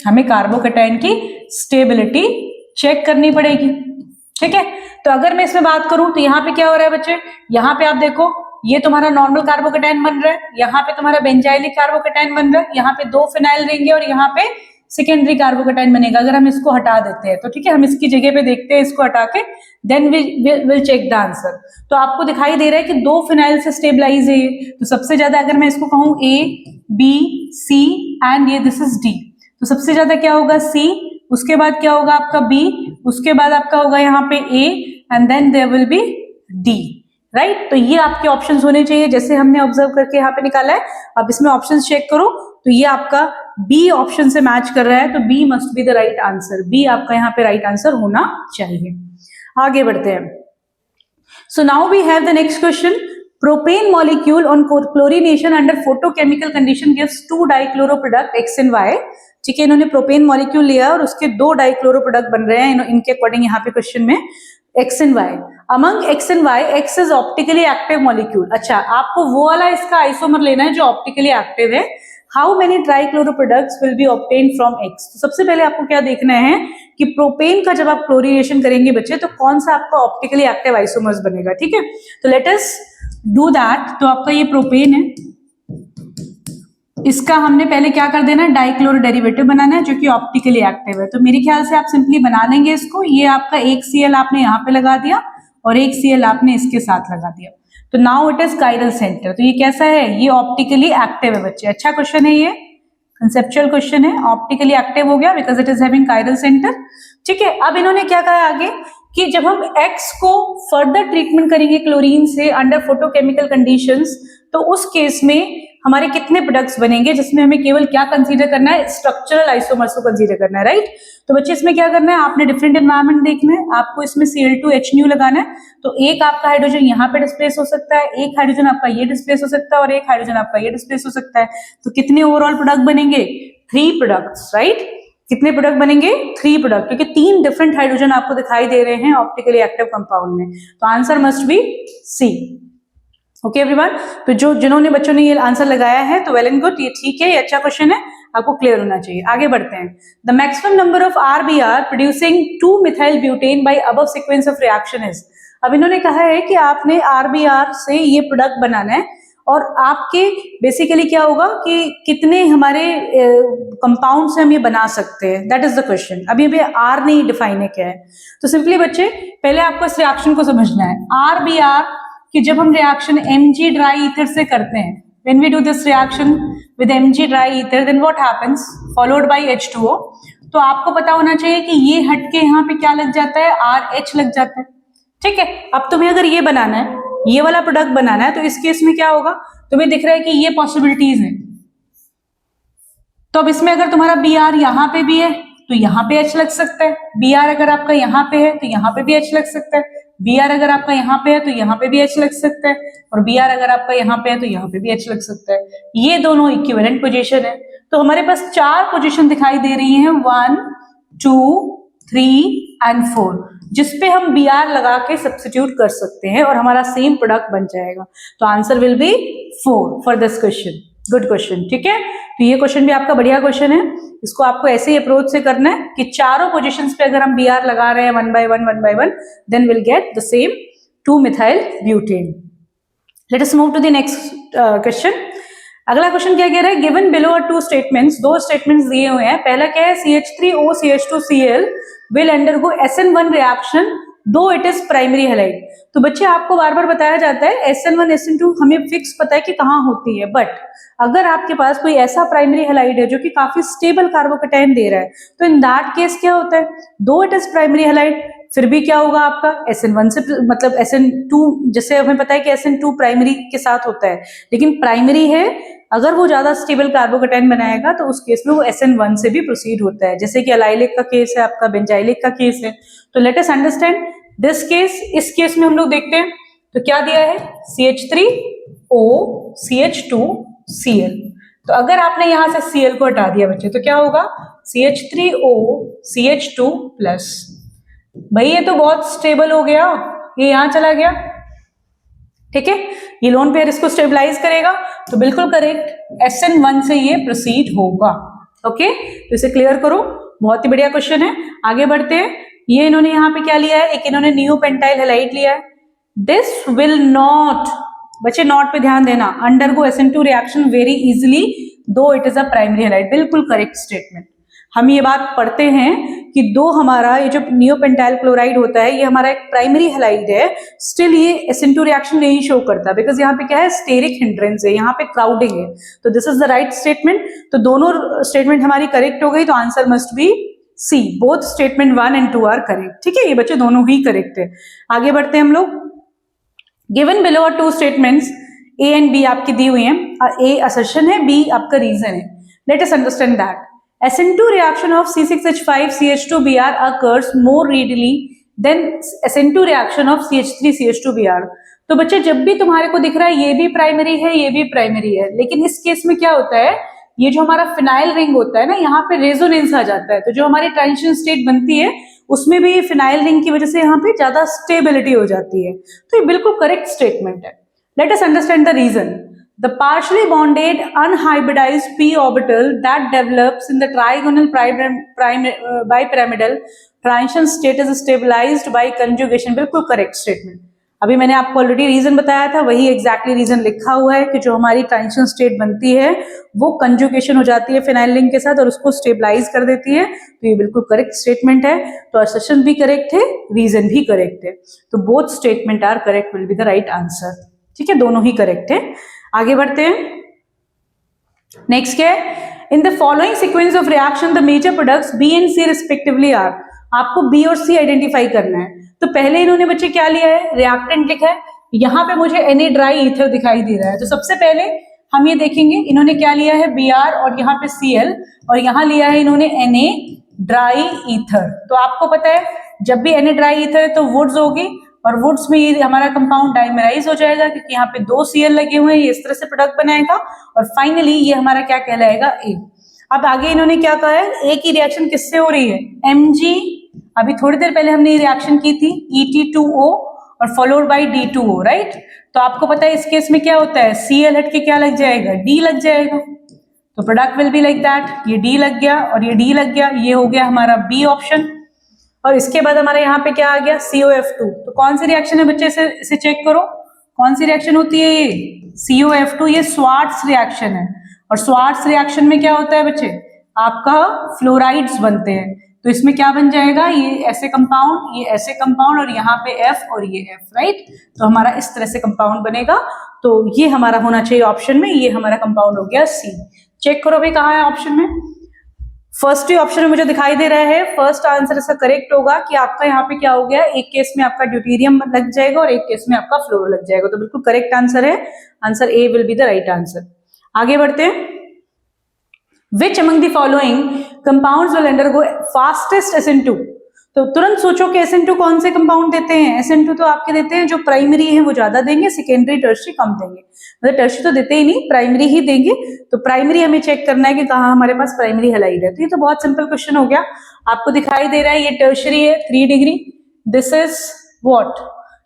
हमें कार्बोकैटायन की स्टेबिलिटी चेक करनी पड़ेगी, ठीक है। तो अगर मैं इसमें बात करूं तो यहाँ पे क्या हो रहा है बच्चे, यहाँ पे आप देखो ये तुम्हारा नॉर्मल कार्बोकैटायन बन रहा है, यहाँ पे तुम्हारा बेंजाइलिक कार्बोकैटायन बन रहा है, यहाँ पे 2 फिनाइल रहेंगे और यहाँ पे सेकेंडरी कार्बोकैटायन बनेगा। अगर हम इसको हटा देते हैं तो ठीक है, हम इसकी जगह पे देखते हैं इसको हटा के, then will check the answer. तो आपको दिखाई दे रहा है कि 2 फिनाइल से स्टेबलाइज है। तो सबसे ज्यादा अगर मैं इसको कहूं A, B, C एंड ये दिस इज D, तो सबसे ज्यादा क्या होगा C, उसके बाद क्या होगा आपका B, उसके बाद आपका होगा यहाँ पे A and then there will be D, right. तो ये आपके ऑप्शंस होने चाहिए जैसे हमने ऑब्जर्व करके यहाँ पे निकाला है। अब इसमें ऑप्शंस चेक करो तो ये आपका बी ऑप्शन से मैच कर रहा है, तो B must be the right answer. B आपका यहाँ पे राइट आंसर होना चाहिए। आगे बढ़ते हैं। So now we have the next question. Propane molecule on chlorination under photochemical condition gives 2 dichloro product X and Y। ठीक है, इन्होंने प्रोपेन मॉलिक्यूल लिया और उसके 2 डाइक्लोरो प्रोडक्ट बन रहे हैं इनके अकॉर्डिंग यहाँ पे क्वेश्चन में X and Y। Among X and Y, X is optically active molecule. अच्छा, आपको वो वाला इसका आइसोमर लेना है जो ऑप्टिकली एक्टिव है। How many trichloro products will be obtain from X। तो सबसे पहले आपको क्या देखना है कि प्रोपेन का जब आप क्लोरीनेशन करेंगे बच्चे तो कौन सा आपका ऑप्टिकली एक्टिव आइसोमर्स बनेगा, ठीक है। तो लेट अस डू दैट। तो आपका ये प्रोपेन है, इसका हमने पहले क्या कर देना है, डाइक्लोरो डेरिवेटिव बनाना है जो कि ऑप्टिकली एक्टिव है। तो मेरे ख्याल से आप सिंपली बना लेंगे इसको। ये आपका एक Cl आपने यहाँ पे लगा दिया और एक Cl आपने इसके साथ लगा दिया। तो now it is chiral centre. तो ये कैसा है, ये ऑप्टिकली एक्टिव है बच्चे। अच्छा क्वेश्चन है, ये कंसेप्चुअल क्वेश्चन है। ऑप्टिकली एक्टिव हो गया because it is having chiral centre, ठीक है। अब इन्होंने क्या कहा आगे कि जब हम X को फर्दर ट्रीटमेंट करेंगे क्लोरीन से अंडर फोटोकेमिकल कंडीशंस, तो उस केस में हमारे कितने प्रोडक्ट्स बनेंगे, जिसमें हमें केवल क्या कंसीडर करना है, स्ट्रक्चरल आइसोमर्स को कंसीडर करना है, राइट। तो बच्चे इसमें क्या करना है, आपने डिफरेंट एनवायरनमेंट देखना है। आपको इसमें Cl2H लगाना है। तो एक आपका हाइड्रोजन यहाँ पे डिस्प्लेस हो सकता है, एक हाइड्रोजन आपका ये डिस्प्लेस हो सकता है और एक हाइड्रोजन आपका ये डिस्प्लेस हो सकता है। तो कितने ओवरऑल प्रोडक्ट बनेंगे, 3 प्रोडक्ट्स, राइट। कितने प्रोडक्ट बनेंगे, 3 प्रोडक्ट, क्योंकि 3 डिफरेंट हाइड्रोजन आपको दिखाई दे रहे हैं ऑप्टिकली एक्टिव कंपाउंड में। तो answer must be C. Okay everyone. तो जिन्होंने बच्चों ने ये आंसर लगाया है तो वेल एंड गुड, ये ठीक है, ये अच्छा क्वेश्चन है, आपको क्लियर होना चाहिए। आगे बढ़ते हैं। The maximum number of RBr producing 2 methyl butane by above sequence of reaction is. अब इन्होंने कहा है कि आपने RBr से ये प्रोडक्ट बनाना है और आपके बेसिकली क्या होगा कि कितने हमारे कंपाउंड से हम ये बना सकते हैं, दैट इज द क्वेश्चन। अभी अभी आर नहीं डिफाइन है क्या है, तो सिंपली बच्चे पहले आपको इस रिएक्शन को समझना है। आर बी आर कि जब हम रिएक्शन Mg ड्राई ईथर से करते हैं, when we do this reaction with Mg dry ether, then what happens, followed by H2O, तो आपको पता होना चाहिए कि ये हट के यहाँ पे क्या लग जाता है, RH लग जाता है। ठीक है, अब तुम्हें अगर ये बनाना है, ये वाला प्रोडक्ट बनाना है, तो इस केस में क्या होगा, तुम्हें दिख रहा है कि ये पॉसिबिलिटीज है। तो अब इसमें अगर तुम्हारा Br यहाँ पे भी है तो यहाँ पे H लग सकता है, Br अगर आपका यहाँ पे है तो यहाँ पे भी H लग सकता है, Br अगर आपका यहाँ पे है तो यहाँ पे भी H लग सकता है, और Br अगर आपका यहाँ पे है तो यहाँ पे भी H लग सकता है। ये दोनों इक्विवेलेंट पोजीशन है। तो हमारे पास 4 पोजीशन दिखाई दे रही हैं, 1, 2, 3 एंड 4, जिसपे हम Br लगा के सब्स्टिट्यूट कर सकते हैं और हमारा सेम प्रोडक्ट बन जाएगा। तो answer will be 4 for this question. Good question, ठीक है। तो ये क्वेश्चन भी आपका बढ़िया क्वेश्चन है। इसको आपको ऐसे ही अप्रोच से करना है कि चारों पोजीशंस पे अगर हम Br लगा रहे हैं 1 by 1, then we'll get the same 2-methyl butane. Let us move to the next question. अगला क्वेश्चन क्या कह रहा है, given below are 2 statements, 2 statements दिए हुए हैं। पहला क्या है, CH3O CH2Cl will undergo SN1 reaction though it is primary halide। तो बच्चे आपको बार बार बताया जाता है SN1 SN2 हमें फिक्स पता है कि कहाँ होती है, बट अगर आपके पास कोई ऐसा प्राइमरी हैलाइड है जो कि काफी स्टेबल कार्बोकेटाइन दे रहा है, तो इन दैट केस क्या होता है, दो इट इज प्राइमरी हैलाइड, फिर भी क्या होगा आपका SN1 से, मतलब SN2, जैसे हमें पता है कि SN2 प्राइमरी के साथ होता है, लेकिन प्राइमरी है, अगर वो ज्यादा स्टेबल कार्बोकेटाइन बनाएगा तो उस केस में वो SN1 से भी प्रोसीड होता है, जैसे कि अलाइलिक का केस है, आपका बेंजाइलिक का केस है। तो late us understand this case. इस केस में हम लोग देखते हैं तो क्या दिया है, CH3O CH2Cl। तो अगर आपने यहां से Cl को हटा दिया बच्चे तो क्या होगा, CH3O CH2 प्लस। भाई ये तो बहुत स्टेबल हो गया, ये यहां चला गया, ठीक है, ये लोन पेयर इसको स्टेबलाइज करेगा, तो बिल्कुल करेक्ट SN1 से ये प्रोसीड होगा। ओके, तो इसे क्लियर करो, बहुत ही बढ़िया क्वेश्चन है। आगे बढ़ते हैं। ये इन्होंने यहाँ पे क्या लिया है, एक इन्होंने नियोपेंटाइल हैलाइड लिया है। दिस विल नॉट, बच्चे नॉट पे ध्यान देना, undergo SN2 reaction very easily though it is a primary halide. बिल्कुल करेक्ट स्टेटमेंट। हम ये बात पढ़ते हैं कि दो हमारा ये जो नियोपेंटाइल क्लोराइड होता है ये हमारा एक प्राइमरी हैलाइड है, स्टिल ये SN2 रिएक्शन नहीं शो करता, बिकॉज यहाँ पे क्या है, स्टेरिक हिंड्रेंस है, यहाँ पे क्राउडिंग है। तो this is the right statement. तो दोनों स्टेटमेंट हमारी करेक्ट हो गई, तो answer must be C. Both statement 1 and 2 are correct. ठीक है, ये बच्चे दोनों ही करेक्ट है। आगे बढ़ते हैं हम लोग। Given below are 2 statements, A and B आपकी दी हुई हैं। A असर्शन है, B आपका रीजन है। Let us understand that SN2 reaction of C6H5CH2Br occurs more readily than SN2 reaction of CH3CH2Br। तो बच्चे जब भी तुम्हारे को दिख रहा है ये भी प्राइमरी है, ये भी प्राइमरी है, लेकिन इस केस में क्या होता है, ये जो हमारा फिनाइल रिंग होता है ना, यहाँ पे रेजोनेंस आ जाता है, तो जो हमारी ट्रांजिशन स्टेट बनती है उसमें भी फिनाइल रिंग की वजह से यहाँ पे ज्यादा स्टेबिलिटी हो जाती है। तो ये बिल्कुल करेक्ट स्टेटमेंट है। Let us understand the reason. The partially bonded unhybridized p orbital that develops in the trigonal bipyramidal transition state is stabilized by conjugation। बिल्कुल करेक्ट स्टेटमेंट। अभी मैंने आपको ऑलरेडी रीजन बताया था, वही एग्जैक्टली रीजन लिखा हुआ है कि जो हमारी ट्रांजिशन स्टेट बनती है वो कंजुगेशन हो जाती है फिनाइल रिंग के साथ और उसको स्टेबलाइज कर देती है। तो ये बिल्कुल करेक्ट स्टेटमेंट है। तो असर्शन भी करेक्ट है, रीजन भी करेक्ट है। तो both statement are correct, will be the right answer. ठीक है, दोनों ही करेक्ट है। आगे बढ़ते हैं। नेक्स्ट क्या है, in the following sequence of reaction the major products B and C respectively are. आपको B और C आइडेंटिफाई करना है। तो पहले इन्होंने बच्चे क्या लिया है, रिएक्टेंट लिखा है, यहाँ पे मुझे Na ड्राई ईथर दिखाई दे रहा है। तो सबसे पहले हम ये देखेंगे इन्होंने क्या लिया है, Br और यहाँ पे Cl, और यहाँ लिया है इन्होंने Na ड्राई ईथर। तो आपको पता है जब भी Na ड्राई ईथर है तो वुड्स होगी, और वुड्स में ये हमारा कंपाउंड डाइमेराइज हो जाएगा क्योंकि यहाँ पे 2 Cl लगे हुए हैं, ये इस तरह से प्रोडक्ट बनाएगा, और फाइनली ये हमारा क्या कहलाएगा, A। अब आगे इन्होंने क्या कहा है, A की रिएक्शन किससे हो रही है, Mg, अभी थोड़ी देर पहले हमने ये रिएक्शन की थी, Et2O और फॉलोड बाई D2O, राइट। तो आपको पता है इस केस में क्या होता है, Cl हट के क्या लग जाएगा, D लग जाएगा। तो product will be like that, ये D लग गया और ये D लग गया, ये हो गया हमारा B ऑप्शन। और इसके बाद हमारे यहाँ पे क्या आ गया, COF2। तो कौन सी रिएक्शन है बच्चे, इसे चेक करो, कौन सी रिएक्शन होती है ये? COF2, ये स्वार्ट्स रिएक्शन है। और स्वार्ट्स रिएक्शन में क्या होता है बच्चे? आपका फ्लोराइड्स बनते हैं। तो इसमें क्या बन जाएगा? ये ऐसे कंपाउंड, ये ऐसे कंपाउंड, और यहाँ पे F और ये F, राइट। तो हमारा इस तरह से कंपाउंड बनेगा। तो ये हमारा होना चाहिए ऑप्शन में, ये हमारा कंपाउंड हो गया C। चेक करो भाई कहाँ है ऑप्शन में। फर्स्ट ही ऑप्शन में मुझे दिखाई दे रहा है। फर्स्ट आंसर इसका करेक्ट होगा कि आपका यहाँ पे क्या हो गया, एक केस में आपका ड्यूटेरियम लग जाएगा और एक केस में आपका फ्लोरो लग जाएगा। तो बिल्कुल करेक्ट आंसर है, answer A will be the right answer. आगे बढ़ते हैं। Which among the following compounds will undergo fastest SN2? तो तुरंत सोचो कि SN2 कौन से कंपाउंड देते हैं। SN2 तो आपके देते हैं जो प्राइमरी है वो ज्यादा देंगे, सेकेंडरी टर्शियरी कम देंगे। मतलब टर्शियरी तो देते ही नहीं, प्राइमरी ही देंगे। तो प्राइमरी हमें चेक करना है कि कहाँ हमारे पास प्राइमरी हैलाइड है। तो ये तो बहुत सिंपल क्वेश्चन हो गया। आपको दिखाई दे रहा है ये टर्शियरी है 3 डिग्री, दिस इज व्हाट,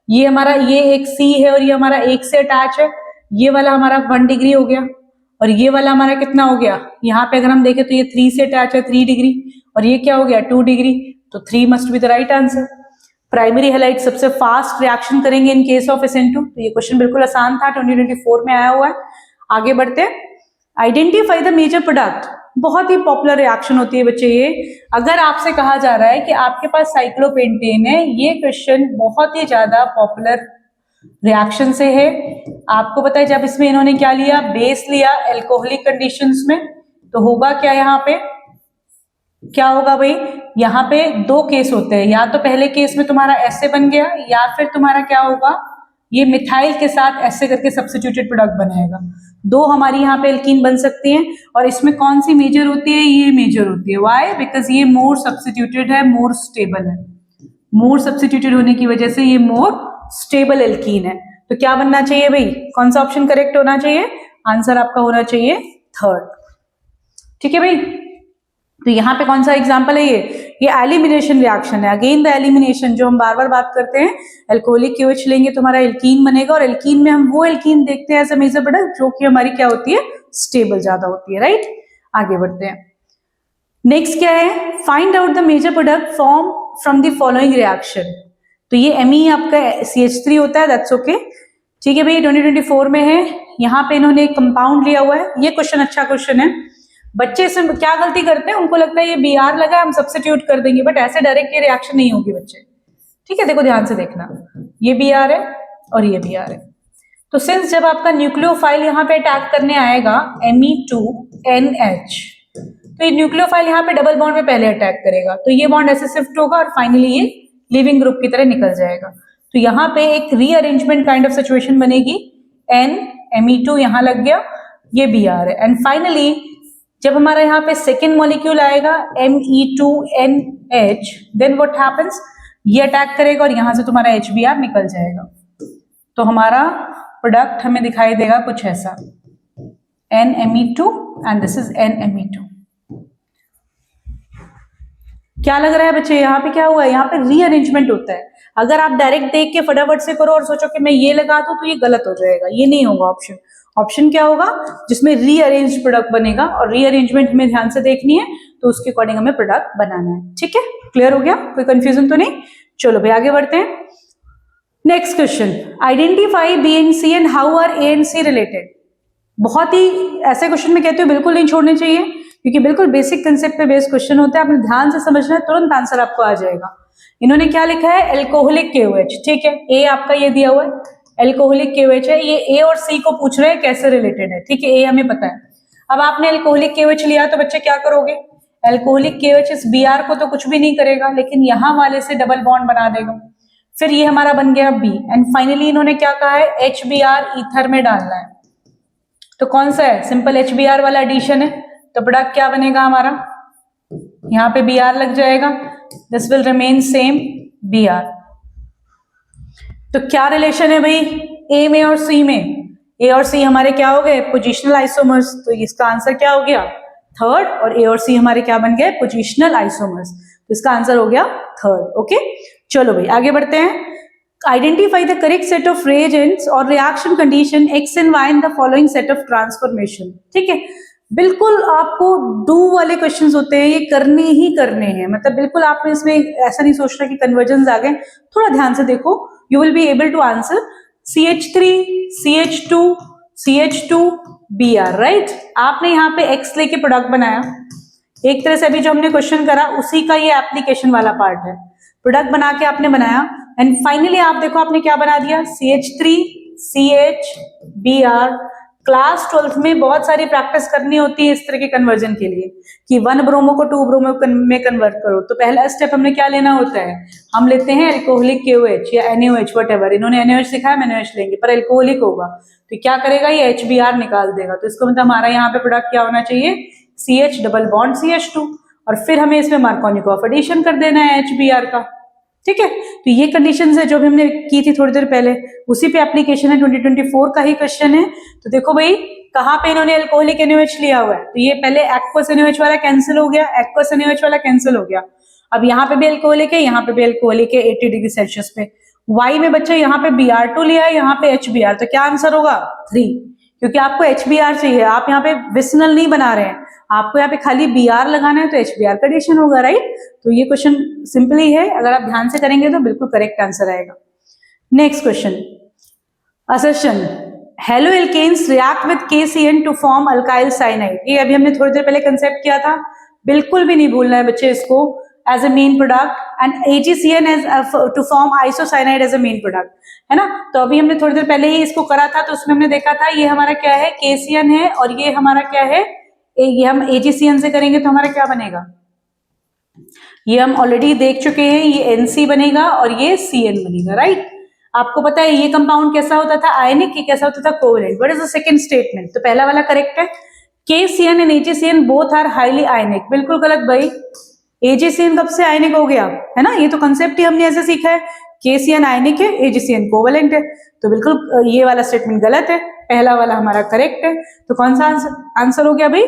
ये हमारा, ये एक C है और ये हमारा 1 से अटैच है। ये वाला हमारा 1 डिग्री हो गया और ये वाला हमारा कितना हो गया, यहाँ पे अगर हम देखें तो ये 3 से अटैच है 3 डिग्री, और ये क्या हो गया 2 डिग्री। तो 3 must be the right answer. Primary halide सबसे फास्ट रिएक्शन करेंगे इन केस ऑफ SN2। तो ये क्वेश्चन बिल्कुल आसान था, 2024 में आया हुआ है। आगे बढ़ते हैं। आइडेंटिफाई द मेजर प्रोडक्ट, बहुत ही पॉपुलर रिएक्शन होती है बच्चे ये। अगर आपसे कहा जा रहा है कि आपके पास साइक्लोपेंटेन है, ये क्वेश्चन बहुत ही ज्यादा पॉपुलर रिएक्शन से है। आपको पता है जब इसमें इन्होंने क्या लिया, बेस लिया एल्कोहलिक कंडीशंस में, तो होगा क्या, यहाँ पे क्या होगा भाई, यहाँ पे 2 केस होते हैं। या तो पहले केस में तुम्हारा ऐसे बन गया, या फिर तुम्हारा क्या होगा, ये मिथाइल के साथ ऐसे करके सब्स्टिट्यूटेड प्रोडक्ट बनाएगा। 2 हमारी यहाँ पे एल्कीन बन सकती हैं। और इसमें कौन सी मेजर होती है, ये मेजर होती है। वाई? बिकॉज ये मोर सब्स्टिट्यूटेड है, मोर स्टेबल है। मोर सब्स्टिट्यूटेड होने की वजह से ये मोर स्टेबल एल्कीन है। तो क्या बनना चाहिए भाई, कौन सा ऑप्शन करेक्ट होना चाहिए? आंसर आपका होना चाहिए 3rd। ठीक है भाई। तो यहाँ पे कौन सा एग्जांपल है ये एलिमिनेशन रिएक्शन है। अगेन द एलिमिनेशन जो हम बार बार बात करते हैं, एल्कोहलिक KOH लेंगे तो हमारा एल्कीन बनेगा, और एल्कीन में हम वो एल्कीन देखते हैं एज अ मेजर प्रोडक्ट जो कि हमारी क्या होती है, स्टेबल ज्यादा होती है, राइट। आगे बढ़ते हैं। नेक्स्ट क्या है, find out the major product form from the following reaction. तो ये Me आपका CH3 होता है, दैट्स ओके। ठीक है भाई, 2024 में है। यहाँ पे इन्होंने एक कंपाउंड लिया हुआ है। ये क्वेश्चन अच्छा क्वेश्चन है। बच्चे इसमें क्या गलती करते हैं, उनको लगता है ये Br लगा हम सब्स्टिट्यूट कर देंगे, बट ऐसे डायरेक्ट ये रिएक्शन नहीं होगी बच्चे। ठीक है, देखो ध्यान से देखना, ये Br है और ये Br है। तो सिंस जब आपका न्यूक्लियोफाइल यहाँ पे अटैक करने आएगा Me2NH, तो ये न्यूक्लियोफाइल यहाँ पे डबल बॉन्ड में पहले अटैक करेगा, तो ये बॉन्ड ऐसे शिफ्ट होगा और फाइनली ये लिविंग ग्रुप की तरह निकल जाएगा। तो यहाँ पे एक रीअरेंजमेंट काइंड ऑफ सिचुएशन बनेगी। Me2 यहाँ लग गया, ये Br है, एंड फाइनली जब हमारा यहाँ पे सेकेंड मॉलिक्यूल आएगा Me2NH, देन व्हाट हैपेंस, ये अटैक करेगा और यहाँ से तुम्हारा HBr निकल जाएगा। तो हमारा प्रोडक्ट हमें दिखाई देगा कुछ ऐसा, NMe2 and this is NMe2। क्या लग रहा है बच्चे, यहाँ पे क्या हुआ है, यहाँ पे रीअरेंजमेंट होता है। अगर आप डायरेक्ट देख के फटाफट से करो और सोचो कि मैं ये लगा दूं तो ये गलत हो जाएगा, ये नहीं होगा ऑप्शन। ऑप्शन क्या होगा, जिसमें रीअरेंज प्रोडक्ट बनेगा, और रीअरेंजमेंट हमें ध्यान से देखनी है, तो उसके अकॉर्डिंग हमें प्रोडक्ट बनाना है। ठीक है, क्लियर हो गया, कोई कंफ्यूजन तो नहीं। चलो भाई आगे बढ़ते हैं। Next question, identify B and C and how are A and C related. बहुत ही ऐसे क्वेश्चन में कहते हो बिल्कुल नहीं छोड़ने चाहिए, क्योंकि बिल्कुल बेसिक कंसेप्ट पे बेस्ड क्वेश्चन होता है। आपने ध्यान से समझना है, तुरंत आंसर आपको आ जाएगा। इन्होंने क्या लिखा है, एल्कोहलिक KOH। ठीक है, ए आपका ये दिया हुआ है, एल्कोहलिक KOH है। ये ए और सी को पूछ रहे हैं कैसे रिलेटेड है। ठीक है, ए हमें पता है। अब आपने एल्कोहलिक KOH लिया तो बच्चे क्या करोगे, एल्कोहलिक KOH इस Br को तो कुछ भी नहीं करेगा, लेकिन यहाँ वाले से डबल बॉन्ड बना देगा। फिर ये हमारा बन गया B, एंड फाइनली इन्होंने क्या कहा है, HBr ईथर में डालना है। तो कौन सा है, सिंपल HBr वाला एडिशन है। तो प्रोडक्ट क्या बनेगा हमारा, यहाँ पे Br लग जाएगा, this will remain same Br। तो क्या रिलेशन है भाई ए में और सी में, ए और सी हमारे क्या हो गए, पोजिशनल आइसोमर्स। तो इसका आंसर क्या हो गया, 3rd, और ए और सी हमारे क्या बन गए, पोजिशनल आइसोमर्स। तो इसका आंसर हो गया 3rd। ओके, चलो भाई आगे बढ़ते हैं। Identify the correct set of reagents और reaction condition X and Y in the following set of transformation. ठीक है, बिल्कुल आपको डू वाले क्वेश्चंस होते हैं, ये करने ही करने हैं। मतलब बिल्कुल आपने इसमें ऐसा नहीं सोचना कि कन्वर्जन आ गए, थोड़ा ध्यान से देखो, you will be able to answer. CH3 CH2 CH2 Br, right. आपने यहाँ पे X लेके प्रोडक्ट बनाया, एक तरह से अभी जो हमने क्वेश्चन करा उसी का ये एप्लीकेशन वाला पार्ट है। प्रोडक्ट बना के आपने बनाया एंड फाइनली आप देखो आपने क्या बना दिया, CH3 CH Br। Class 12th में बहुत सारी प्रैक्टिस करनी होती है इस तरह के कन्वर्जन के लिए कि 1 ब्रोमो को 2 ब्रोमो में कन्वर्ट करो। तो पहला स्टेप हमने क्या लेना होता है, हम लेते हैं अल्कोहलिक KOH या NaOH, वट, इन्होंने NaOH लिखा है, NaOH लेंगे, पर अल्कोहलिक होगा तो क्या करेगा, ये HBr निकाल देगा। तो इसको मतलब हमारा यहाँ पे प्रोडक्ट क्या होना चाहिए, CH डबल बॉन्ड CH2, और फिर हमें इसमें मार्कोनिक ऑफ एडिशन कर देना है HBr का, ठीक है। तो ये कंडीशंस है जो भी हमने की थी थोड़ी देर पहले, उसी पे एप्लीकेशन है, 2024 का ही क्वेश्चन है। तो देखो भाई कहाँ पे इन्होंने अल्कोहलिक NaOH लिया हुआ है, तो ये पहले एक्वस NaOH वाला कैंसिल हो गया, एक्वस NaOH वाला कैंसिल हो गया। अब यहाँ पे भी अल्कोहलिक है, यहाँ पे भी अल्कोहलिक है 80 डिग्री सेल्सियस पे। Y में बच्चे यहाँ पे Br2 लिया है, यहाँ पे HBr, तो क्या आंसर होगा 3, क्योंकि आपको HBr चाहिए, आप यहाँ पे विसनल नहीं बना रहे हैं, आपको यहाँ पे खाली Br लगाना है, तो HBr का एडिशन होगा, राइट। तो ये क्वेश्चन सिंपली है, अगर आप ध्यान से करेंगे तो बिल्कुल करेक्ट आंसर आएगा। Next question, assertion, haloalkanes react with KCN to form alkyl cyanide. ये अभी हमने थोड़ी देर पहले कंसेप्ट किया था, बिल्कुल भी नहीं भूलना है बच्चे इसको, as a main product, and AgCN as to form isocyanide as a main product, है ना। तो अभी हमने थोड़ी देर पहले ही इसको करा था, तो उसमें हमने देखा था ये हमारा क्या है, KCN है, और ये हमारा क्या है, ये हम AgCN से करेंगे तो हमारा क्या बनेगा, ये हम ऑलरेडी देख चुके हैं, ये NC बनेगा और ये CN बनेगा, राइट। आपको पता है ये कंपाउंड कैसा होता था, आयनिक, ये कैसा होता था, covalent. What is the second statement, तो पहला वाला करेक्ट है, KCN and AgCN both are highly ionic, बिल्कुल गलत भाई। AgCN कब से आयनिक हो गया, है ना, ये तो कंसेप्ट ही हमने ऐसे सीखा है, KCN आयनिक है, AgCN कोवेलेंट है, तो बिल्कुल ये वाला स्टेटमेंट गलत है, पहला वाला हमारा करेक्ट है। तो कौन सा आंसर हो गया भाई,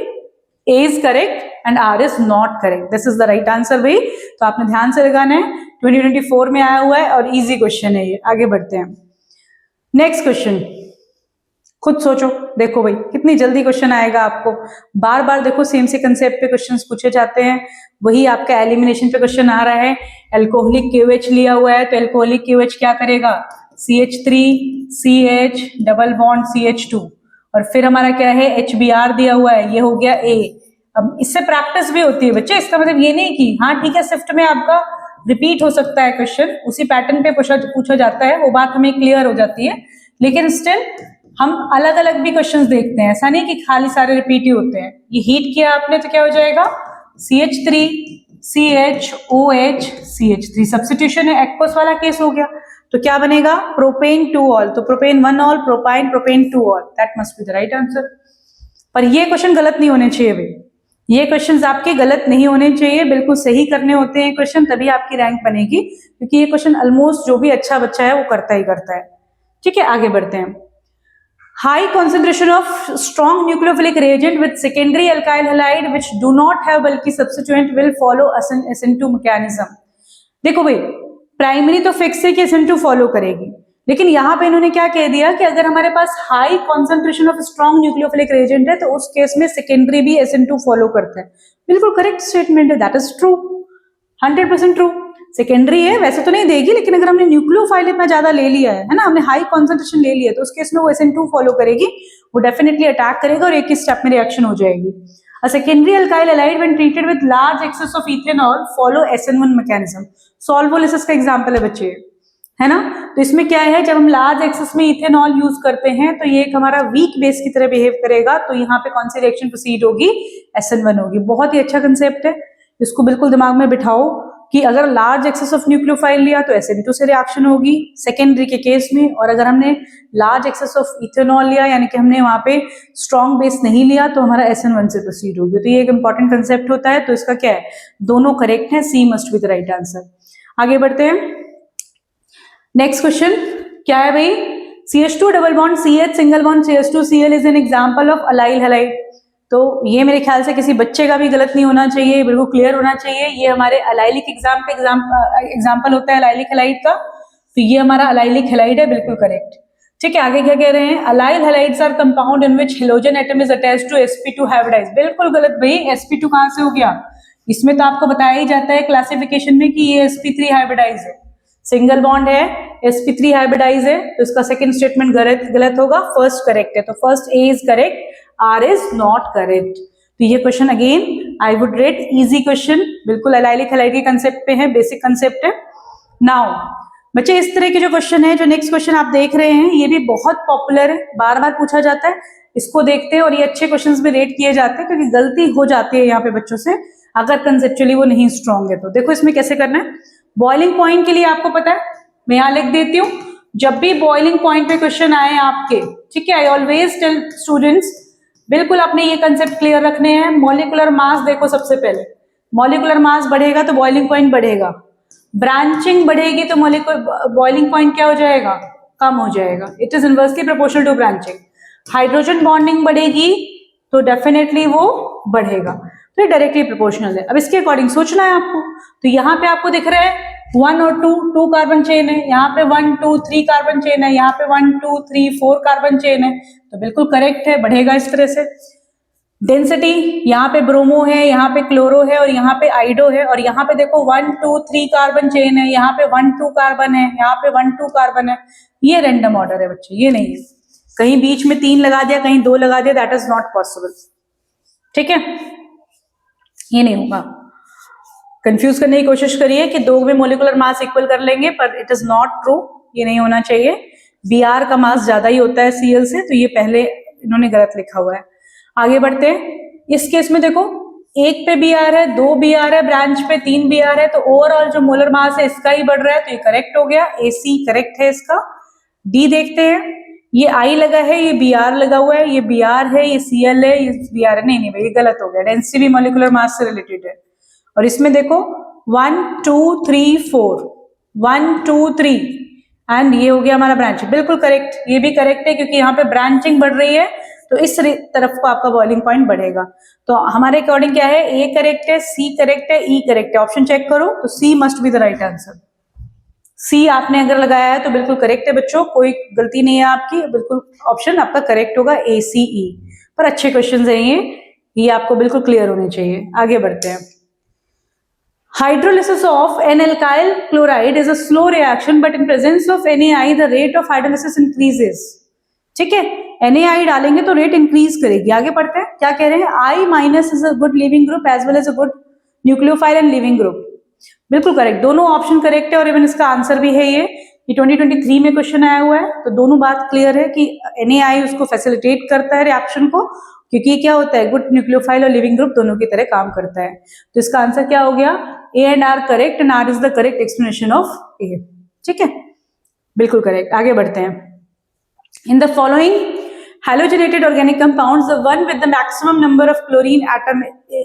A is correct and R is not correct. This is the right answer भाई। तो आपने ध्यान से लगाना है, 2024 में आया हुआ है और इजी क्वेश्चन है ये। आगे बढ़ते हैं, नेक्स्ट क्वेश्चन, खुद सोचो, देखो भाई कितनी जल्दी क्वेश्चन आएगा आपको, बार बार देखो सेम से कंसेप्ट पे क्वेश्चंस पूछे जाते हैं। वही आपका एलिमिनेशन पे क्वेश्चन आ रहा है, अल्कोहलिक KOH लिया हुआ है, तो अल्कोहलिक KOH क्या करेगा, CH3 CH double bond CH2, और फिर हमारा क्या है, HBr दिया हुआ है, ये हो गया A। अब इससे प्रैक्टिस भी होती है बच्चे, इसका मतलब ये नहीं कि हाँ ठीक है स्विफ्ट में आपका रिपीट हो सकता है क्वेश्चन, उसी पैटर्न पे पूछा जाता है, वो बात हमें क्लियर हो जाती है, लेकिन स्टिल हम अलग अलग भी क्वेश्चंस देखते हैं, ऐसा नहीं कि खाली सारे रिपीट ही होते हैं। ये हीट किया आपने तो क्या हो जाएगा, CH3 CHOH CH3, सब्स्टिट्यूशन है, एक्वस वाला केस हो गया, तो क्या बनेगा, प्रोपेन 2 ऑल, तो propane 1 all, propane 2 all, that must be the right answer. पर ये क्वेश्चन गलत नहीं होने चाहिए भाई, ये क्वेश्चंस आपके गलत नहीं होने चाहिए, बिल्कुल सही करने होते हैं क्वेश्चन, तभी आपकी रैंक बनेगी, क्योंकि ये क्वेश्चन ऑलमोस्ट जो भी अच्छा बच्चा है वो करता ही करता है। ठीक है, आगे बढ़ते हैं। High concentration of strong nucleophilic reagent with secondary alkyl halide which do not have bulky substituent will follow SN2 mechanism. देखो भाई प्राइमरी तो फिक्स है कि SN2 फॉलो करेगी, लेकिन यहाँ पे इन्होंने क्या कह दिया कि अगर हमारे पास high concentration of strong nucleophilic reagent है तो उस केस में सेकेंडरी भी SN2 फॉलो करता है। बिल्कुल करेक्ट स्टेटमेंट है, that is true, 100% true. Secondary है वैसे तो नहीं देगी, लेकिन अगर हमने न्यूक्लियोफाइल इतना ज्यादा ले लिया है ना, हमने हाई कॉन्सेंट्रेशन ले लिया, तो उस केस में वो SN2 फॉलो करेगी, वो डेफिनेटली अटैक करेगा और एक ही स्टेप में रिएक्शन हो जाएगी। A secondary alkyl halide when treated with large excess of ethanol follow SN1 mechanism। Solvolysis का एग्जांपल है बच्चे, है ना। तो इसमें क्या है, जब हम लार्ज एक्सेस में इथेनॉल यूज करते हैं तो ये एक हमारा वीक बेस की तरह बिहेव करेगा, तो यहाँ पे कौन सी रिएक्शन प्रोसीड होगी, SN1 होगी। बहुत ही अच्छा कंसेप्ट है, इसको बिल्कुल दिमाग में बिठाओ कि अगर लार्ज एक्सेस ऑफ न्यूक्लियोफाइल लिया तो SN2 से रिएक्शन होगी सेकेंडरी के केस में, और अगर हमने लार्ज एक्सेस ऑफ इथेनॉल लिया यानी कि हमने वहां पे स्ट्रॉन्ग बेस नहीं लिया तो हमारा SN1 से प्रोसीड होगी। तो ये एक इंपॉर्टेंट कंसेप्ट होता है, तो इसका क्या है, दोनों करेक्ट है, C must be the right answer. आगे बढ़ते हैं, नेक्स्ट क्वेश्चन क्या है भाई, CH2 double bond CH single bond CH2 Cl is an example of allyl halide. तो ये मेरे ख्याल से किसी बच्चे का भी गलत नहीं होना चाहिए, बिल्कुल क्लियर होना चाहिए। ये हमारे अलाइलिक एग्जाम का एग्जाम्पल होता है अलाइलिक हैलाइड का, तो ये हमारा अलाइलिक हैलाइड है, बिल्कुल करेक्ट। ठीक है, आगे क्या कह रहे हैं, allyl halides are compound in which halogen atom is attached to sp2 hybridize. बिल्कुल गलत भाई, sp2 कहां से हो गया, इसमें तो आपको बताया ही जाता है क्लासिफिकेशन में कि ये sp3 हाइब्रिडाइज है। सिंगल बॉन्ड है, sp3 हाइब्रिडाइज है, तो इसका सेकंड स्टेटमेंट गलत होगा, फर्स्ट करेक्ट है, तो first A is correct, R is not correct. तो ये question again I would rate easy question, बिल्कुल एलाइलिक हैलाइड के कंसेप्ट पे है, बेसिक कंसेप्ट है। नाउ बच्चे इस तरह के जो क्वेश्चन है, जो नेक्स्ट क्वेश्चन आप देख रहे हैं, ये भी बहुत पॉपुलर है, बार बार पूछा जाता है, इसको देखते हैं और ये अच्छे क्वेश्चंस भी रेट किए जाते हैं, क्योंकि गलती हो जाती है यहाँ पे बच्चों से अगर कंसेप्चुअली वो नहीं स्ट्रांग है। तो देखो इसमें कैसे करना है। बॉइलिंग पॉइंट के लिए आपको पता है, मैं यहाँ लिख देती हूँ, जब भी बॉइलिंग पॉइंट पे क्वेश्चन आए आपके, ठीक है, आई ऑलवेज टेल स्टूडेंट्स बिल्कुल आपने ये कंसेप्ट क्लियर रखने हैं। मॉलिक्यूलर मास देखो, सबसे पहले मॉलिक्यूलर मास बढ़ेगा तो बॉइलिंग पॉइंट बढ़ेगा, ब्रांचिंग बढ़ेगी तो बॉइलिंग पॉइंट क्या हो जाएगा, कम हो जाएगा। It is inversely proportional to branching. Hydrogen bonding बढ़ेगी तो डेफिनेटली वो बढ़ेगा, तो ये डायरेक्टली प्रोपोर्शनल है। अब इसके अकॉर्डिंग सोचना है आपको। तो यहाँ पे आपको दिख रहा है 1 और 2 कार्बन चेन है, यहाँ पे 1 2 3 कार्बन चेन है, यहाँ पे 1 2 3 4 कार्बन चेन है, तो बिल्कुल करेक्ट है, बढ़ेगा इस तरह से। डेंसिटी, यहाँ पे ब्रोमो है, यहाँ पे क्लोरो है और यहाँ पे आइडो है, और यहाँ पे देखो 1 2 3 कार्बन चेन है, यहाँ पे 1 2 कार्बन है, यहाँ पे 1 2 कार्बन है। ये रैंडम ऑर्डर है बच्चे, ये नहीं है कहीं बीच में 3 लगा दिया, कहीं 2 लगा दिया, दैट इज नॉट पॉसिबल। ठीक है, ये नहीं होगा। कंफ्यूज करने की कोशिश करिए कि 2 में मोलिकुलर मास इक्वल कर लेंगे, पर इट इज नॉट ट्रू, ये नहीं होना चाहिए। Br का मास ज्यादा ही होता है Cl से, तो ये पहले इन्होंने गलत लिखा हुआ है। आगे बढ़ते हैं। इस केस में देखो 1 पे Br है, 2 Br है, ब्रांच पे 3 Br है, तो ओवरऑल जो मोलर मास है इसका ही बढ़ रहा है, तो ये करेक्ट हो गया, AC करेक्ट है इसका। डी देखते हैं, ये I लगा है, ये Br लगा हुआ है, ये Br है, ये Cl है, ये Br है, नहीं भाई ये गलत हो गया, डेंसिटी भी मोलिकुलर मास से रिलेटेड है। और इसमें देखो 1 2 3 4 1 2 3 एंड ये हो गया हमारा ब्रांच, बिल्कुल करेक्ट, ये भी करेक्ट है क्योंकि यहाँ पे ब्रांचिंग बढ़ रही है, तो इस तरफ को आपका बॉइलिंग पॉइंट बढ़ेगा। तो हमारे अकॉर्डिंग क्या है, ए करेक्ट है, सी करेक्ट है, ई करेक्ट है। ऑप्शन चेक करो तो C must be the right answer. C आपने अगर लगाया है तो बिल्कुल करेक्ट है बच्चों, कोई गलती नहीं है आपकी, बिल्कुल ऑप्शन आपका करेक्ट होगा ए सी ई। पर अच्छे क्वेश्चन है ये आपको बिल्कुल क्लियर होने चाहिए। आगे बढ़ते हैं। Hydrolysis of N-alkyl chloride is a slow reaction, but in presence of NaI, the rate of hydrolysis increases. ठीक है, NaI डालेंगे तो रेट इंक्रीज करेगी। आगे पढ़ते हैं, क्या कह रहे हैं, I minus is a good leaving group as well as a good nucleophile and leaving group. बिल्कुल करेक्ट, दोनों ऑप्शन करेक्ट है और इवन इसका आंसर भी है ये 2023 में क्वेश्चन आया हुआ है। तो दोनों बात क्लियर है कि NaI उसको फैसिलिटेट करता है रिएक्शन को, क्योंकि क्या होता है, गुड न्यूक्लियोफाइल और लिविंग ग्रुप दोनों की तरह काम करता है। तो इसका आंसर क्या हो गया, A and R correct and R is the correct explanation of A. ठीक है, बिल्कुल करेक्ट। आगे बढ़ते हैं। In the following halogenated organic compounds, the one with the maximum number of chlorine atom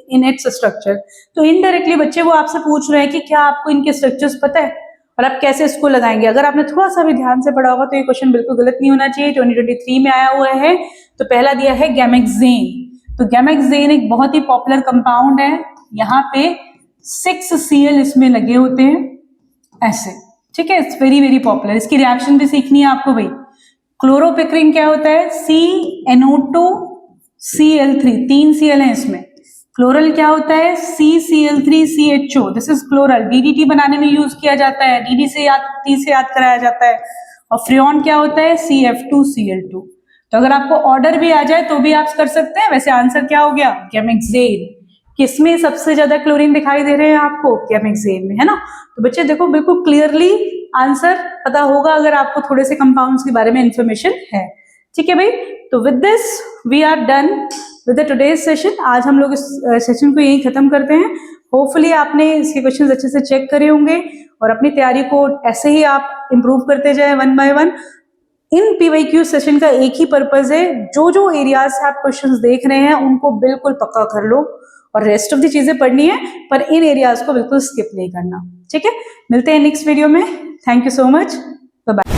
in its structure। तो indirectly बच्चे वो आपसे पूछ रहे हैं कि क्या आपको इनके स्ट्रक्चर्स पता है और आप कैसे इसको लगाएंगे। अगर आपने थोड़ा सा भी ध्यान से पढ़ा होगा तो ये क्वेश्चन बिल्कुल गलत नहीं होना चाहिए। 2023 में आया हुआ है। तो पहला दिया है गैमेक्सेन। तो गैमेक्सेन एक बहुत ही पॉपुलर कंपाउंड है, यहाँ पे 6 Cl इसमें लगे होते हैं ऐसे। ठीक है, इट्स वेरी वेरी पॉपुलर। इसकी रिएक्शन भी सीखनी है आपको भाई। क्लोरोपिक्रिन क्या होता है, CnO2 Cl3, 3 Cl है इसमें। क्लोरल क्या होता है, CCl3CHO, this is chloral, DDT बनाने में यूज किया जाता है, टी से याद कराया जाता है। और फ्रियोन क्या होता है, CF2Cl2। तो अगर आपको ऑर्डर भी आ जाए तो भी आप कर सकते हैं। वैसे आंसर क्या हो गया, गैमेक्सेन। किसमें सबसे ज्यादा क्लोरीन दिखाई दे रहे हैं आपको, गैमेक्सेन में, है ना। तो बच्चे देखो बिल्कुल क्लियरली आंसर पता होगा अगर आपको थोड़े से कंपाउंड्स के बारे में इंफॉर्मेशन है। ठीक है भाई, तो with this we are done with the today's session. आज हम लोग इस सेशन को यहीं खत्म करते हैं। होपफुली आपने इसके क्वेश्चंस अच्छे से चेक करे होंगे और अपनी तैयारी को ऐसे ही आप इंप्रूव करते जाए 1 by 1। इन PYQ सेशन का एक ही पर्पज है, जो जो एरियाज से आप क्वेश्चंस देख रहे हैं उनको बिल्कुल पक्का कर लो और रेस्ट ऑफ दी चीजें पढ़नी है, पर इन एरियाज को बिल्कुल स्किप नहीं करना। ठीक है, मिलते हैं नेक्स्ट वीडियो में। Thank you so much, bye bye.